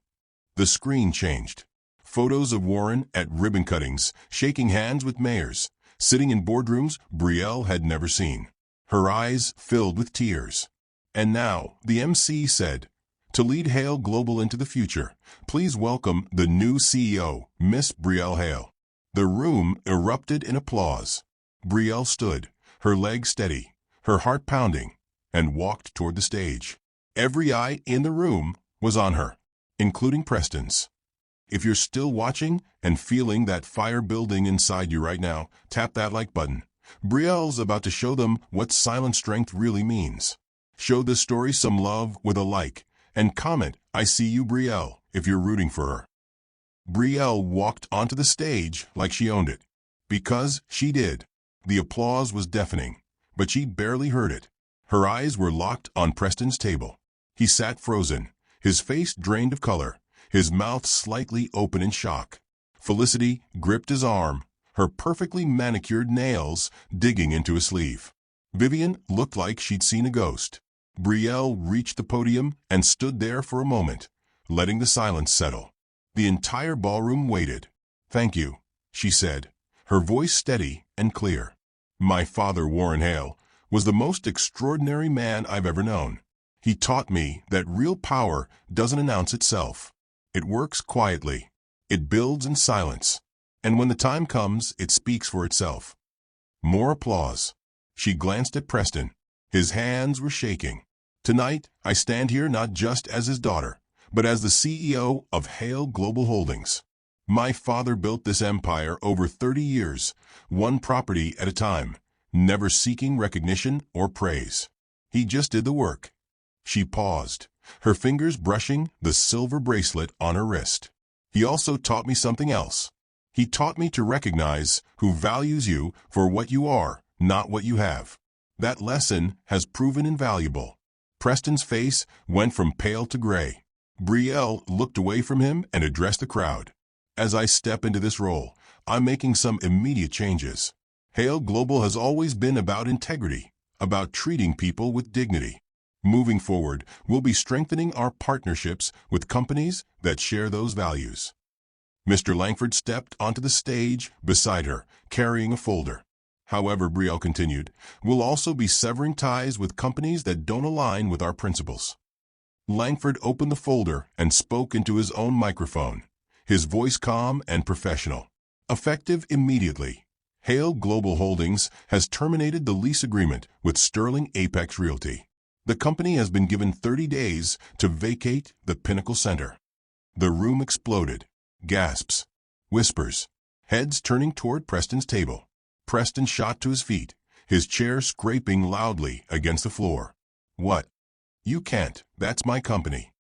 The screen changed. Photos of Warren at ribbon cuttings, shaking hands with mayors, sitting in boardrooms Brielle had never seen. Her eyes filled with tears. And now, the MC said, "To lead Hale Global into the future, please welcome the new CEO, Miss Brielle Hale." The room erupted in applause. Brielle stood, her legs steady, her heart pounding, and walked toward the stage. Every eye in the room was on her, including Preston's. If you're still watching and feeling that fire building inside you right now, tap that like button. Brielle's about to show them what silent strength really means. Show this story some love with a like, and comment, "I see you, Brielle," if you're rooting for her. Brielle walked onto the stage like she owned it. Because she did. The applause was deafening, but she barely heard it. Her eyes were locked on Preston's table. He sat frozen, his face drained of color, his mouth slightly open in shock. Felicity gripped his arm, her perfectly manicured nails digging into his sleeve. Vivian looked like she'd seen a ghost. Brielle reached the podium and stood there for a moment, letting the silence settle. The entire ballroom waited. "Thank you," she said, her voice steady and clear. "My father, Warren Hale, was the most extraordinary man I've ever known. He taught me that real power doesn't announce itself. It works quietly. It builds in silence. And when the time comes, it speaks for itself." More applause. She glanced at Preston. His hands were shaking. "Tonight, I stand here not just as his daughter, but as the CEO of Hale Global Holdings. My father built this empire over 30 years, one property at a time, never seeking recognition or praise. He just did the work." She paused, her fingers brushing the silver bracelet on her wrist. "He also taught me something else. He taught me to recognize who values you for what you are, not what you have. That lesson has proven invaluable." Preston's face went from pale to gray. Brielle looked away from him and addressed the crowd. "As I step into this role, I'm making some immediate changes. Hale Global has always been about integrity, about treating people with dignity. Moving forward, we'll be strengthening our partnerships with companies that share those values." Mr. Langford stepped onto the stage beside her, carrying a folder. "However," Brielle continued, "we'll also be severing ties with companies that don't align with our principles." Langford opened the folder and spoke into his own microphone, his voice calm and professional. "Effective immediately, Hale Global Holdings has terminated the lease agreement with Sterling Apex Realty. The company has been given 30 days to vacate the Pinnacle Center." The room exploded. Gasps. Whispers. Heads turning toward Preston's table. Preston shot to his feet, his chair scraping loudly against the floor. "What? You can't. That's my company."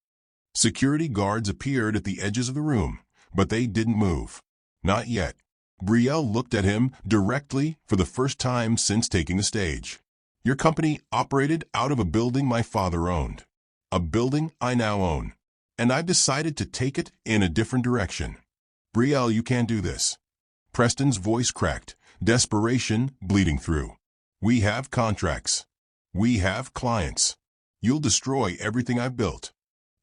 Security guards appeared at the edges of the room, but they didn't move. Not yet. Brielle looked at him directly for the first time since taking the stage. Your company operated out of a building my father owned. A building I now own. And I've decided to take it in a different direction. Brielle, you can't do this. Preston's voice cracked, desperation bleeding through. We have contracts. We have clients. You'll destroy everything I've built.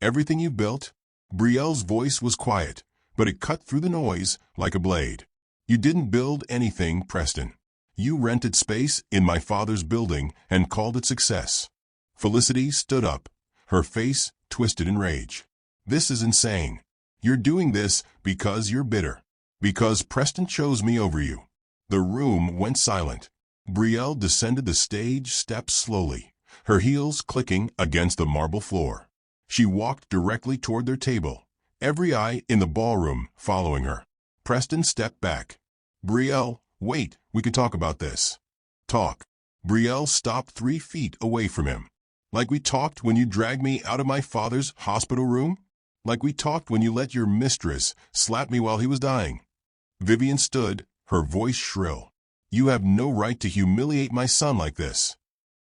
Everything you've built? Brielle's voice was quiet, but it cut through the noise like a blade. You didn't build anything, Preston. You rented space in my father's building and called it success. Felicity stood up, her face twisted in rage. This is insane. You're doing this because you're bitter. Because Preston chose me over you. The room went silent. Brielle descended the stage steps slowly, her heels clicking against the marble floor. She walked directly toward their table, every eye in the ballroom following her. Preston stepped back. Brielle, wait, we can talk about this. Talk. Brielle stopped 3 feet away from him. Like we talked when you dragged me out of my father's hospital room? Like we talked when you let your mistress slap me while he was dying? Vivian stood, her voice shrill. You have no right to humiliate my son like this.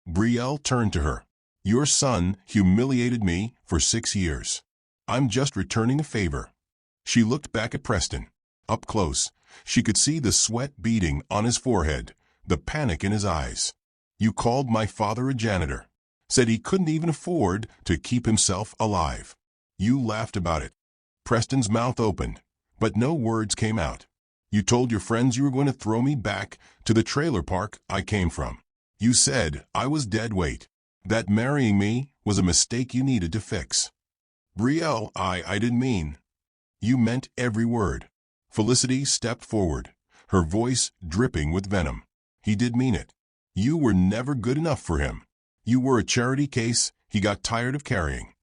Brielle turned to her. Your son humiliated me for 6 years. I'm just returning a favor. She looked back at Preston. Up close, she could see the sweat beading on his forehead, the panic in his eyes. You called my father a janitor. Said he couldn't even afford to keep himself alive. You laughed about it. Preston's mouth opened, but no words came out. You told your friends you were going to throw me back to the trailer park I came from. You said I was dead weight, that marrying me was a mistake you needed to fix. Brielle, I didn't mean. You meant every word. Felicity stepped forward, her voice dripping with venom. He did mean it. You were never good enough for him. You were a charity case he got tired of carrying.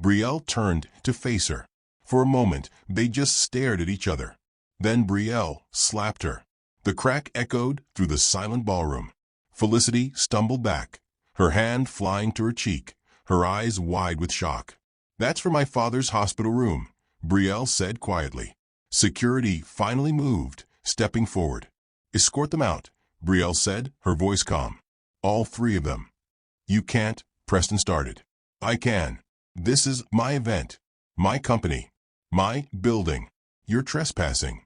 Brielle turned to face her. For a moment, they just stared at each other. Then Brielle slapped her. The crack echoed through the silent ballroom. Felicity stumbled back, her hand flying to her cheek, her eyes wide with shock. That's for my father's hospital room, Brielle said quietly. Security finally moved, stepping forward. Escort them out, Brielle said, her voice calm. All 3 of them. You can't, Preston started. I can. This is my event, my company, my building. You're trespassing.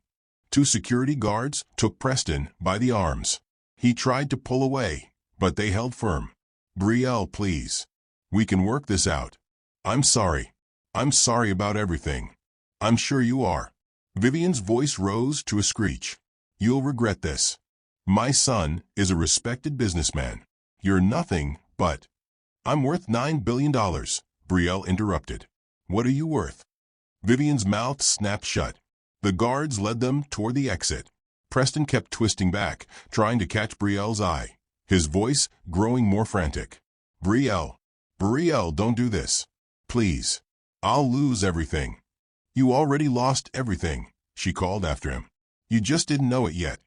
2 security guards took Preston by the arms. He tried to pull away, but they held firm. Brielle, please. We can work this out. I'm sorry. I'm sorry about everything. I'm sure you are. Vivian's voice rose to a screech. You'll regret this. My son is a respected businessman. You're nothing but. I'm worth $9 billion, Brielle interrupted. What are you worth? Vivian's mouth snapped shut. The guards led them toward the exit. Preston kept twisting back, trying to catch Brielle's eye, his voice growing more frantic. Brielle, don't do this. Please. I'll lose everything. You already lost everything, she called after him. You just didn't know it yet.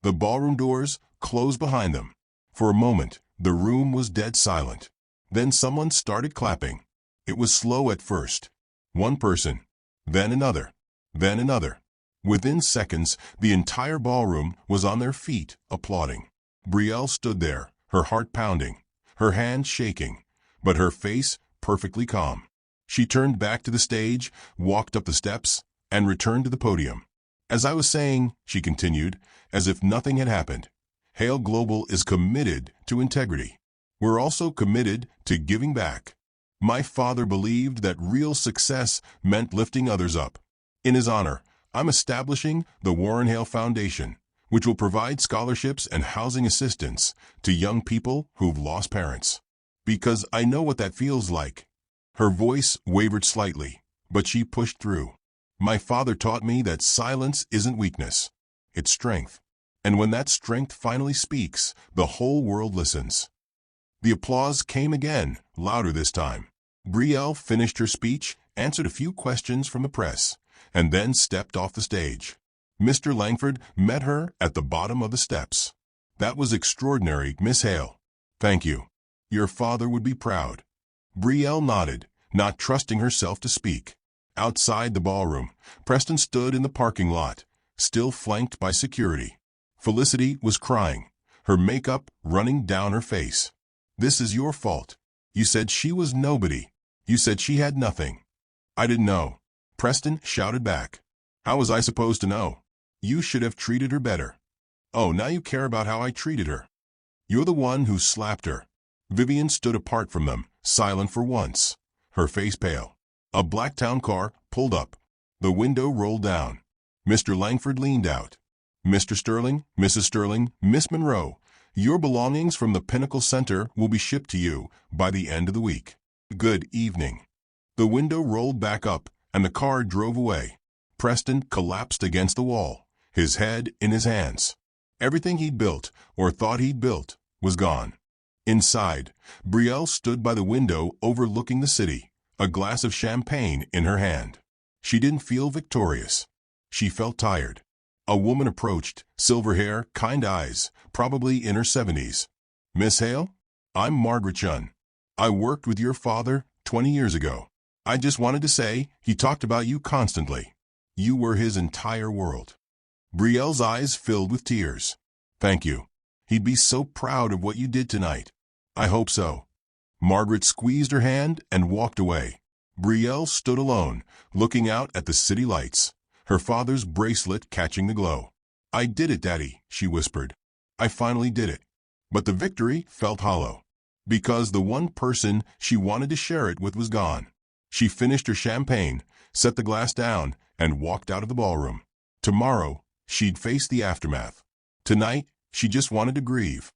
The ballroom doors closed behind them. For a moment, the room was dead silent. Then someone started clapping. It was slow at first. One person, then another, then another. Within seconds, the entire ballroom was on their feet, applauding. Brielle stood there, her heart pounding, her hands shaking, but her face perfectly calm. She turned back to the stage, walked up the steps, and returned to the podium. As I was saying, she continued, as if nothing had happened, Hale Global is committed to integrity. We're also committed to giving back. My father believed that real success meant lifting others up. In his honor, I'm establishing the Warren Hale Foundation, which will provide scholarships and housing assistance to young people who've lost parents. Because I know what that feels like. Her voice wavered slightly, but she pushed through. My father taught me that silence isn't weakness. It's strength. And when that strength finally speaks, the whole world listens. The applause came again, louder this time. Brielle finished her speech, answered a few questions from the press, and then stepped off the stage. Mr. Langford met her at the bottom of the steps. That was extraordinary, Miss Hale. Thank you. Your father would be proud. Brielle nodded, not trusting herself to speak. Outside the ballroom, Preston stood in the parking lot, still flanked by security. Felicity was crying, her makeup running down her face. "This is your fault. You said she was nobody. You said she had nothing." "I didn't know," Preston shouted back. "How was I supposed to know? You should have treated her better." "Oh, now you care about how I treated her. You're the one who slapped her." Vivian stood apart from them, silent for once, her face pale. A black town car pulled up. The window rolled down. Mr. Langford leaned out. "Mr. Sterling, Mrs. Sterling, Miss Monroe, your belongings from the Pinnacle Center will be shipped to you by the end of the week. Good evening." The window rolled back up, and the car drove away. Preston collapsed against the wall, his head in his hands. Everything he'd built, or thought he'd built, was gone. Inside, Brielle stood by the window overlooking the city, a glass of champagne in her hand. She didn't feel victorious. She felt tired. A woman approached, silver hair, kind eyes, probably in her 70s. "Miss Hale? I'm Margaret Chun. I worked with your father 20 years ago. I just wanted to say he talked about you constantly. You were his entire world." Brielle's eyes filled with tears. "Thank you. He'd be so proud of what you did tonight." "I hope so." Margaret squeezed her hand and walked away. Brielle stood alone, looking out at the city lights, her father's bracelet catching the glow. "I did it, Daddy," she whispered. "I finally did it." But the victory felt hollow, because the one person she wanted to share it with was gone. She finished her champagne, set the glass down, and walked out of the ballroom. Tomorrow, she'd face the aftermath. Tonight, she just wanted to grieve.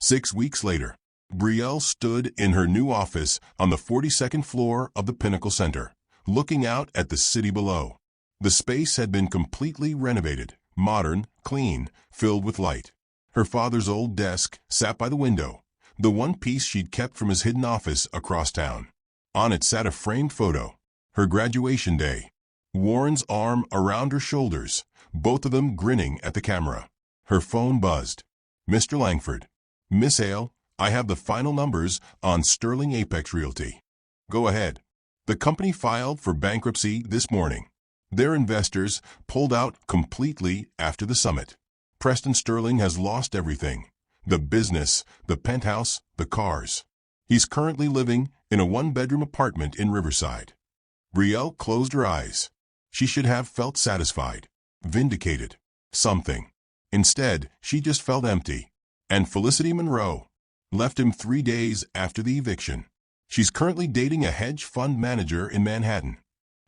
6 weeks later, Brielle stood in her new office on the 42nd floor of the Pinnacle Center, looking out at the city below. The space had been completely renovated, modern, clean, filled with light. Her father's old desk sat by the window, the one piece she'd kept from his hidden office across town. On it sat a framed photo, her graduation day. Warren's arm around her shoulders, both of them grinning at the camera. Her phone buzzed. "Mr. Langford. Miss Hale, I have the final numbers on Sterling Apex Realty." "Go ahead." "The company filed for bankruptcy this morning. Their investors pulled out completely after the summit. Preston Sterling has lost everything. The business, the penthouse, the cars. He's currently living in a one-bedroom apartment in Riverside." Brielle closed her eyes. She should have felt satisfied, vindicated, something. Instead, she just felt empty. And Felicity Monroe left him 3 days after the eviction. She's currently dating a hedge fund manager in Manhattan.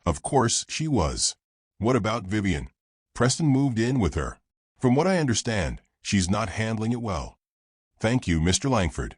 Of course she was. What about Vivian? Preston moved in with her. From what I understand, she's not handling it well. "Thank you, Mr. Langford.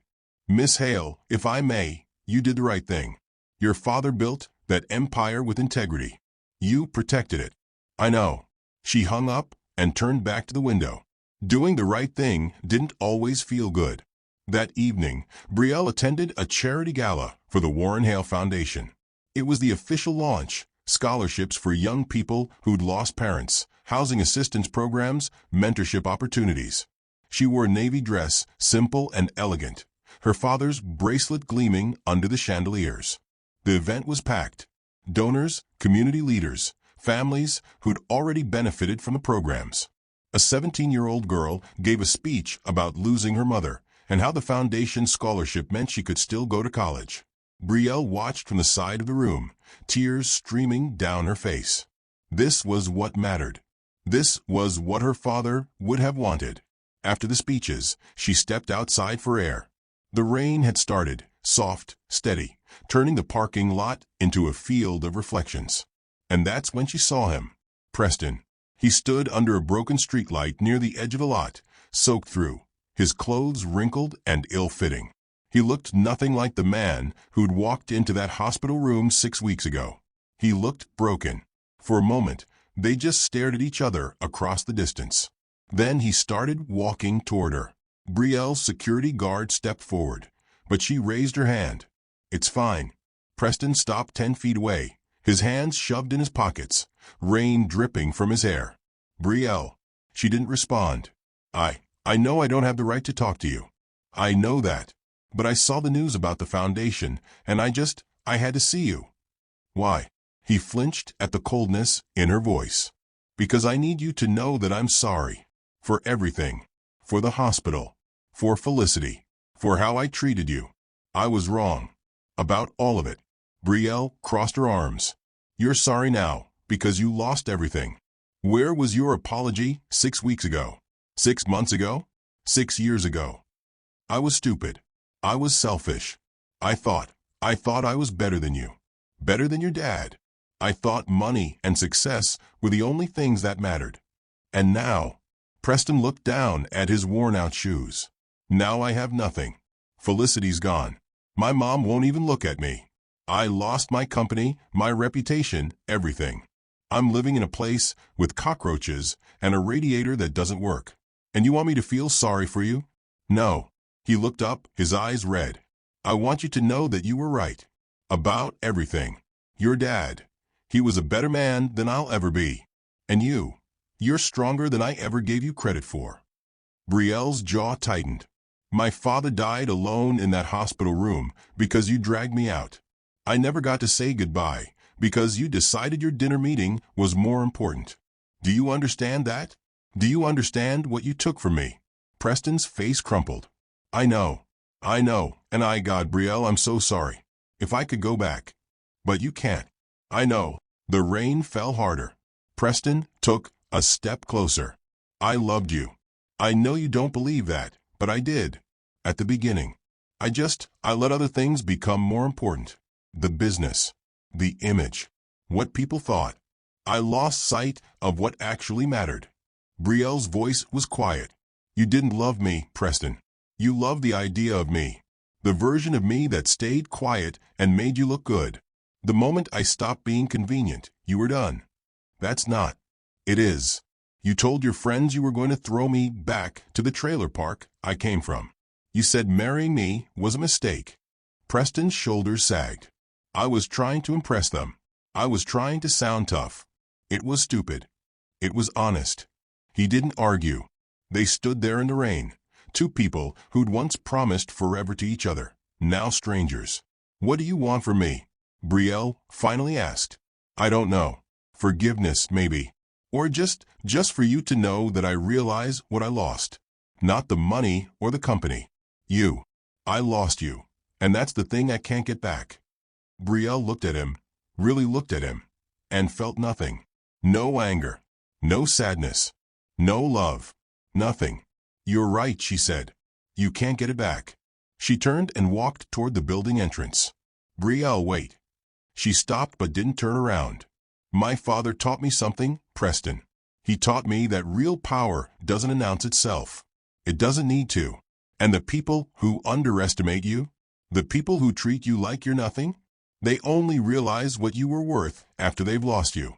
Miss Hale, if I may, you did the right thing. Your father built that empire with integrity. You protected it." "I know." She hung up and turned back to the window. Doing the right thing didn't always feel good. That evening, Brielle attended a charity gala for the Warren Hale Foundation. It was the official launch, scholarships for young people who'd lost parents, housing assistance programs, mentorship opportunities. She wore a navy dress, simple and elegant, her father's bracelet gleaming under the chandeliers. The event was packed. Donors, community leaders, families who'd already benefited from the programs. A 17-year-old girl gave a speech about losing her mother and how the foundation scholarship meant she could still go to college. Brielle watched from the side of the room, tears streaming down her face. This was what mattered. This was what her father would have wanted. After the speeches, she stepped outside for air. The rain had started, soft, steady, turning the parking lot into a field of reflections. And that's when she saw him. Preston. He stood under a broken streetlight near the edge of the lot, soaked through, his clothes wrinkled and ill-fitting. He looked nothing like the man who'd walked into that hospital room 6 weeks ago. He looked broken. For a moment, they just stared at each other across the distance. Then he started walking toward her. Brielle's security guard stepped forward, but she raised her hand. "It's fine." Preston stopped 10 feet away, his hands shoved in his pockets, rain dripping from his hair. "Brielle." She didn't respond. I know I don't have the right to talk to you. I know that. But I saw the news about the foundation, and I had to see you." "Why?" He flinched at the coldness in her voice. Because I need you to know that I'm sorry. For everything. For the hospital. For Felicity. For how I treated you. I was wrong. About all of it. Brielle crossed her arms. You're sorry now, because you lost everything. Where was your apology 6 weeks ago? 6 months ago? 6 years ago? I was stupid. I was selfish. I thought I was better than you. Better than your dad. I thought money and success were the only things that mattered. And now, Preston looked down at his worn-out shoes. Now I have nothing. Felicity's gone. My mom won't even look at me. I lost my company, my reputation, everything. I'm living in a place with cockroaches and a radiator that doesn't work. And you want me to feel sorry for you? No. He looked up, his eyes red. I want you to know that you were right. About everything. Your dad. He was a better man than I'll ever be. And you're stronger than I ever gave you credit for. Brielle's jaw tightened. My father died alone in that hospital room because you dragged me out. I never got to say goodbye because you decided your dinner meeting was more important. Do you understand that? Do you understand what you took from me? Preston's face crumpled. I know, and God, Brielle, I'm so sorry. If I could go back. But you can't. I know. The rain fell harder. Preston took a step closer. I loved you. I know you don't believe that, but I did. At the beginning. I let other things become more important. The business. The image. What people thought. I lost sight of what actually mattered. Brielle's voice was quiet. You didn't love me, Preston. You loved the idea of me. The version of me that stayed quiet and made you look good. The moment I stopped being convenient, you were done. That's not. It is. You told your friends you were going to throw me back to the trailer park I came from. You said marrying me was a mistake. Preston's shoulders sagged. I was trying to impress them. I was trying to sound tough. It was stupid. It was honest. He didn't argue. They stood there in the rain. Two people who'd once promised forever to each other, now strangers. What do you want from me? Brielle finally asked. I don't know. Forgiveness, maybe. Or just for you to know that I realize what I lost. Not the money or the company. You. I lost you. And that's the thing I can't get back. Brielle looked at him, really looked at him, and felt nothing. No anger. No sadness. No love. Nothing. You're right, she said. You can't get it back. She turned and walked toward the building entrance. Brielle, wait. She stopped but didn't turn around. My father taught me something, Preston. He taught me that real power doesn't announce itself. It doesn't need to. And the people who underestimate you, the people who treat you like you're nothing, they only realize what you were worth after they've lost you.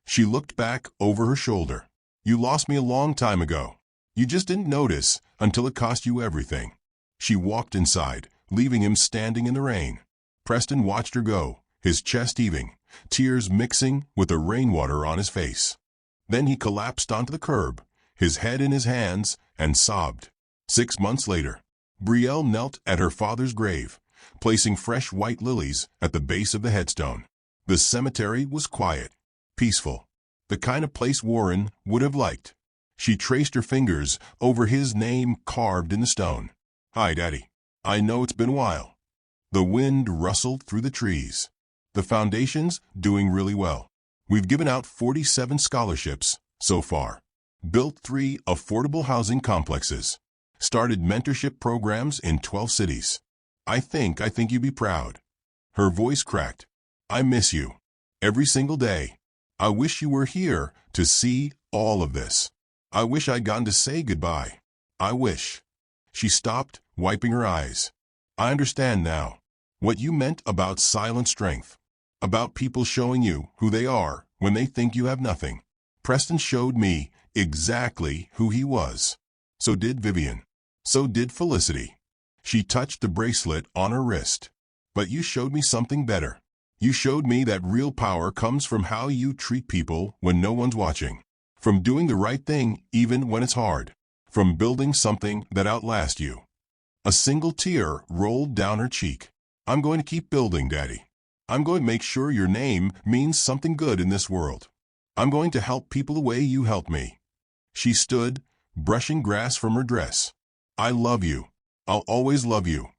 She looked back over her shoulder. You lost me a long time ago. You just didn't notice until it cost you everything. She walked inside, leaving him standing in the rain. Preston watched her go, his chest heaving, tears mixing with the rainwater on his face. Then he collapsed onto the curb, his head in his hands, and sobbed. 6 months later, Brielle knelt at her father's grave, placing fresh white lilies at the base of the headstone. The cemetery was quiet, peaceful, the kind of place Warren would have liked. She traced her fingers over his name carved in the stone. Hi, Daddy. I know it's been a while. The wind rustled through the trees. The foundation's doing really well. We've given out 47 scholarships so far. Built 3 affordable housing complexes. Started mentorship programs in 12 cities. I think you'd be proud. Her voice cracked. I miss you. Every single day. I wish you were here to see all of this. I wish I'd gotten to say goodbye. I wish. She stopped, wiping her eyes. I understand now. What you meant about silent strength. About people showing you who they are when they think you have nothing. Preston showed me exactly who he was. So did Vivian. So did Felicity. She touched the bracelet on her wrist. But you showed me something better. You showed me that real power comes from how you treat people when no one's watching. From doing the right thing even when it's hard. From building something that outlasts you. A single tear rolled down her cheek. I'm going to keep building, Daddy. I'm going to make sure your name means something good in this world. I'm going to help people the way you helped me." She stood, brushing grass from her dress. "I love you. I'll always love you."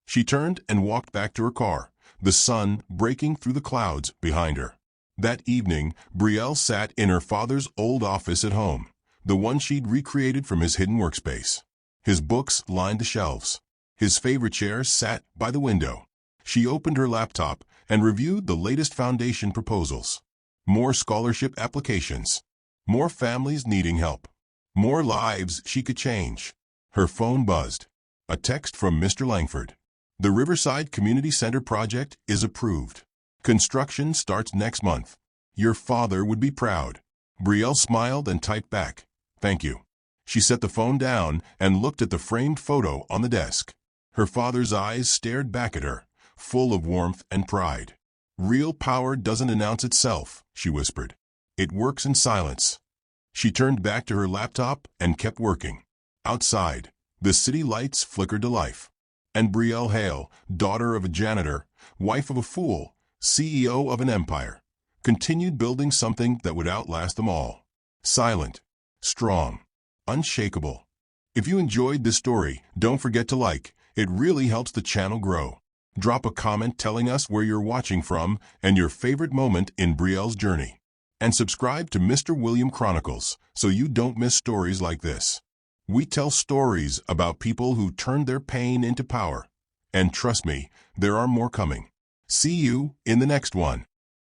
She turned and walked back to her car, the sun breaking through the clouds behind her. That evening, Brielle sat in her father's old office at home, the one she'd recreated from his hidden workspace. His books lined the shelves. His favorite chair sat by the window. She opened her laptop and reviewed the latest foundation proposals. More scholarship applications. More families needing help. More lives she could change. Her phone buzzed. A text from Mr. Langford. "The Riverside Community Center project is approved. Construction starts next month. Your father would be proud." Brielle smiled and typed back, "Thank you." She set the phone down and looked at the framed photo on the desk. Her father's eyes stared back at her, full of warmth and pride. "Real power doesn't announce itself," she whispered. "It works in silence." She turned back to her laptop and kept working. Outside, the city lights flickered to life. And Brielle Hale, daughter of a janitor, wife of a fool, CEO of an empire, continued building something that would outlast them all. Silent, strong, unshakable. If you enjoyed this story, don't forget to like. It really helps the channel grow. Drop a comment telling us where you're watching from and your favorite moment in Brielle's journey. And subscribe to Mr. William Chronicles so you don't miss stories like this. We tell stories about people who turned their pain into power. And trust me, there are more coming. See you in the next one.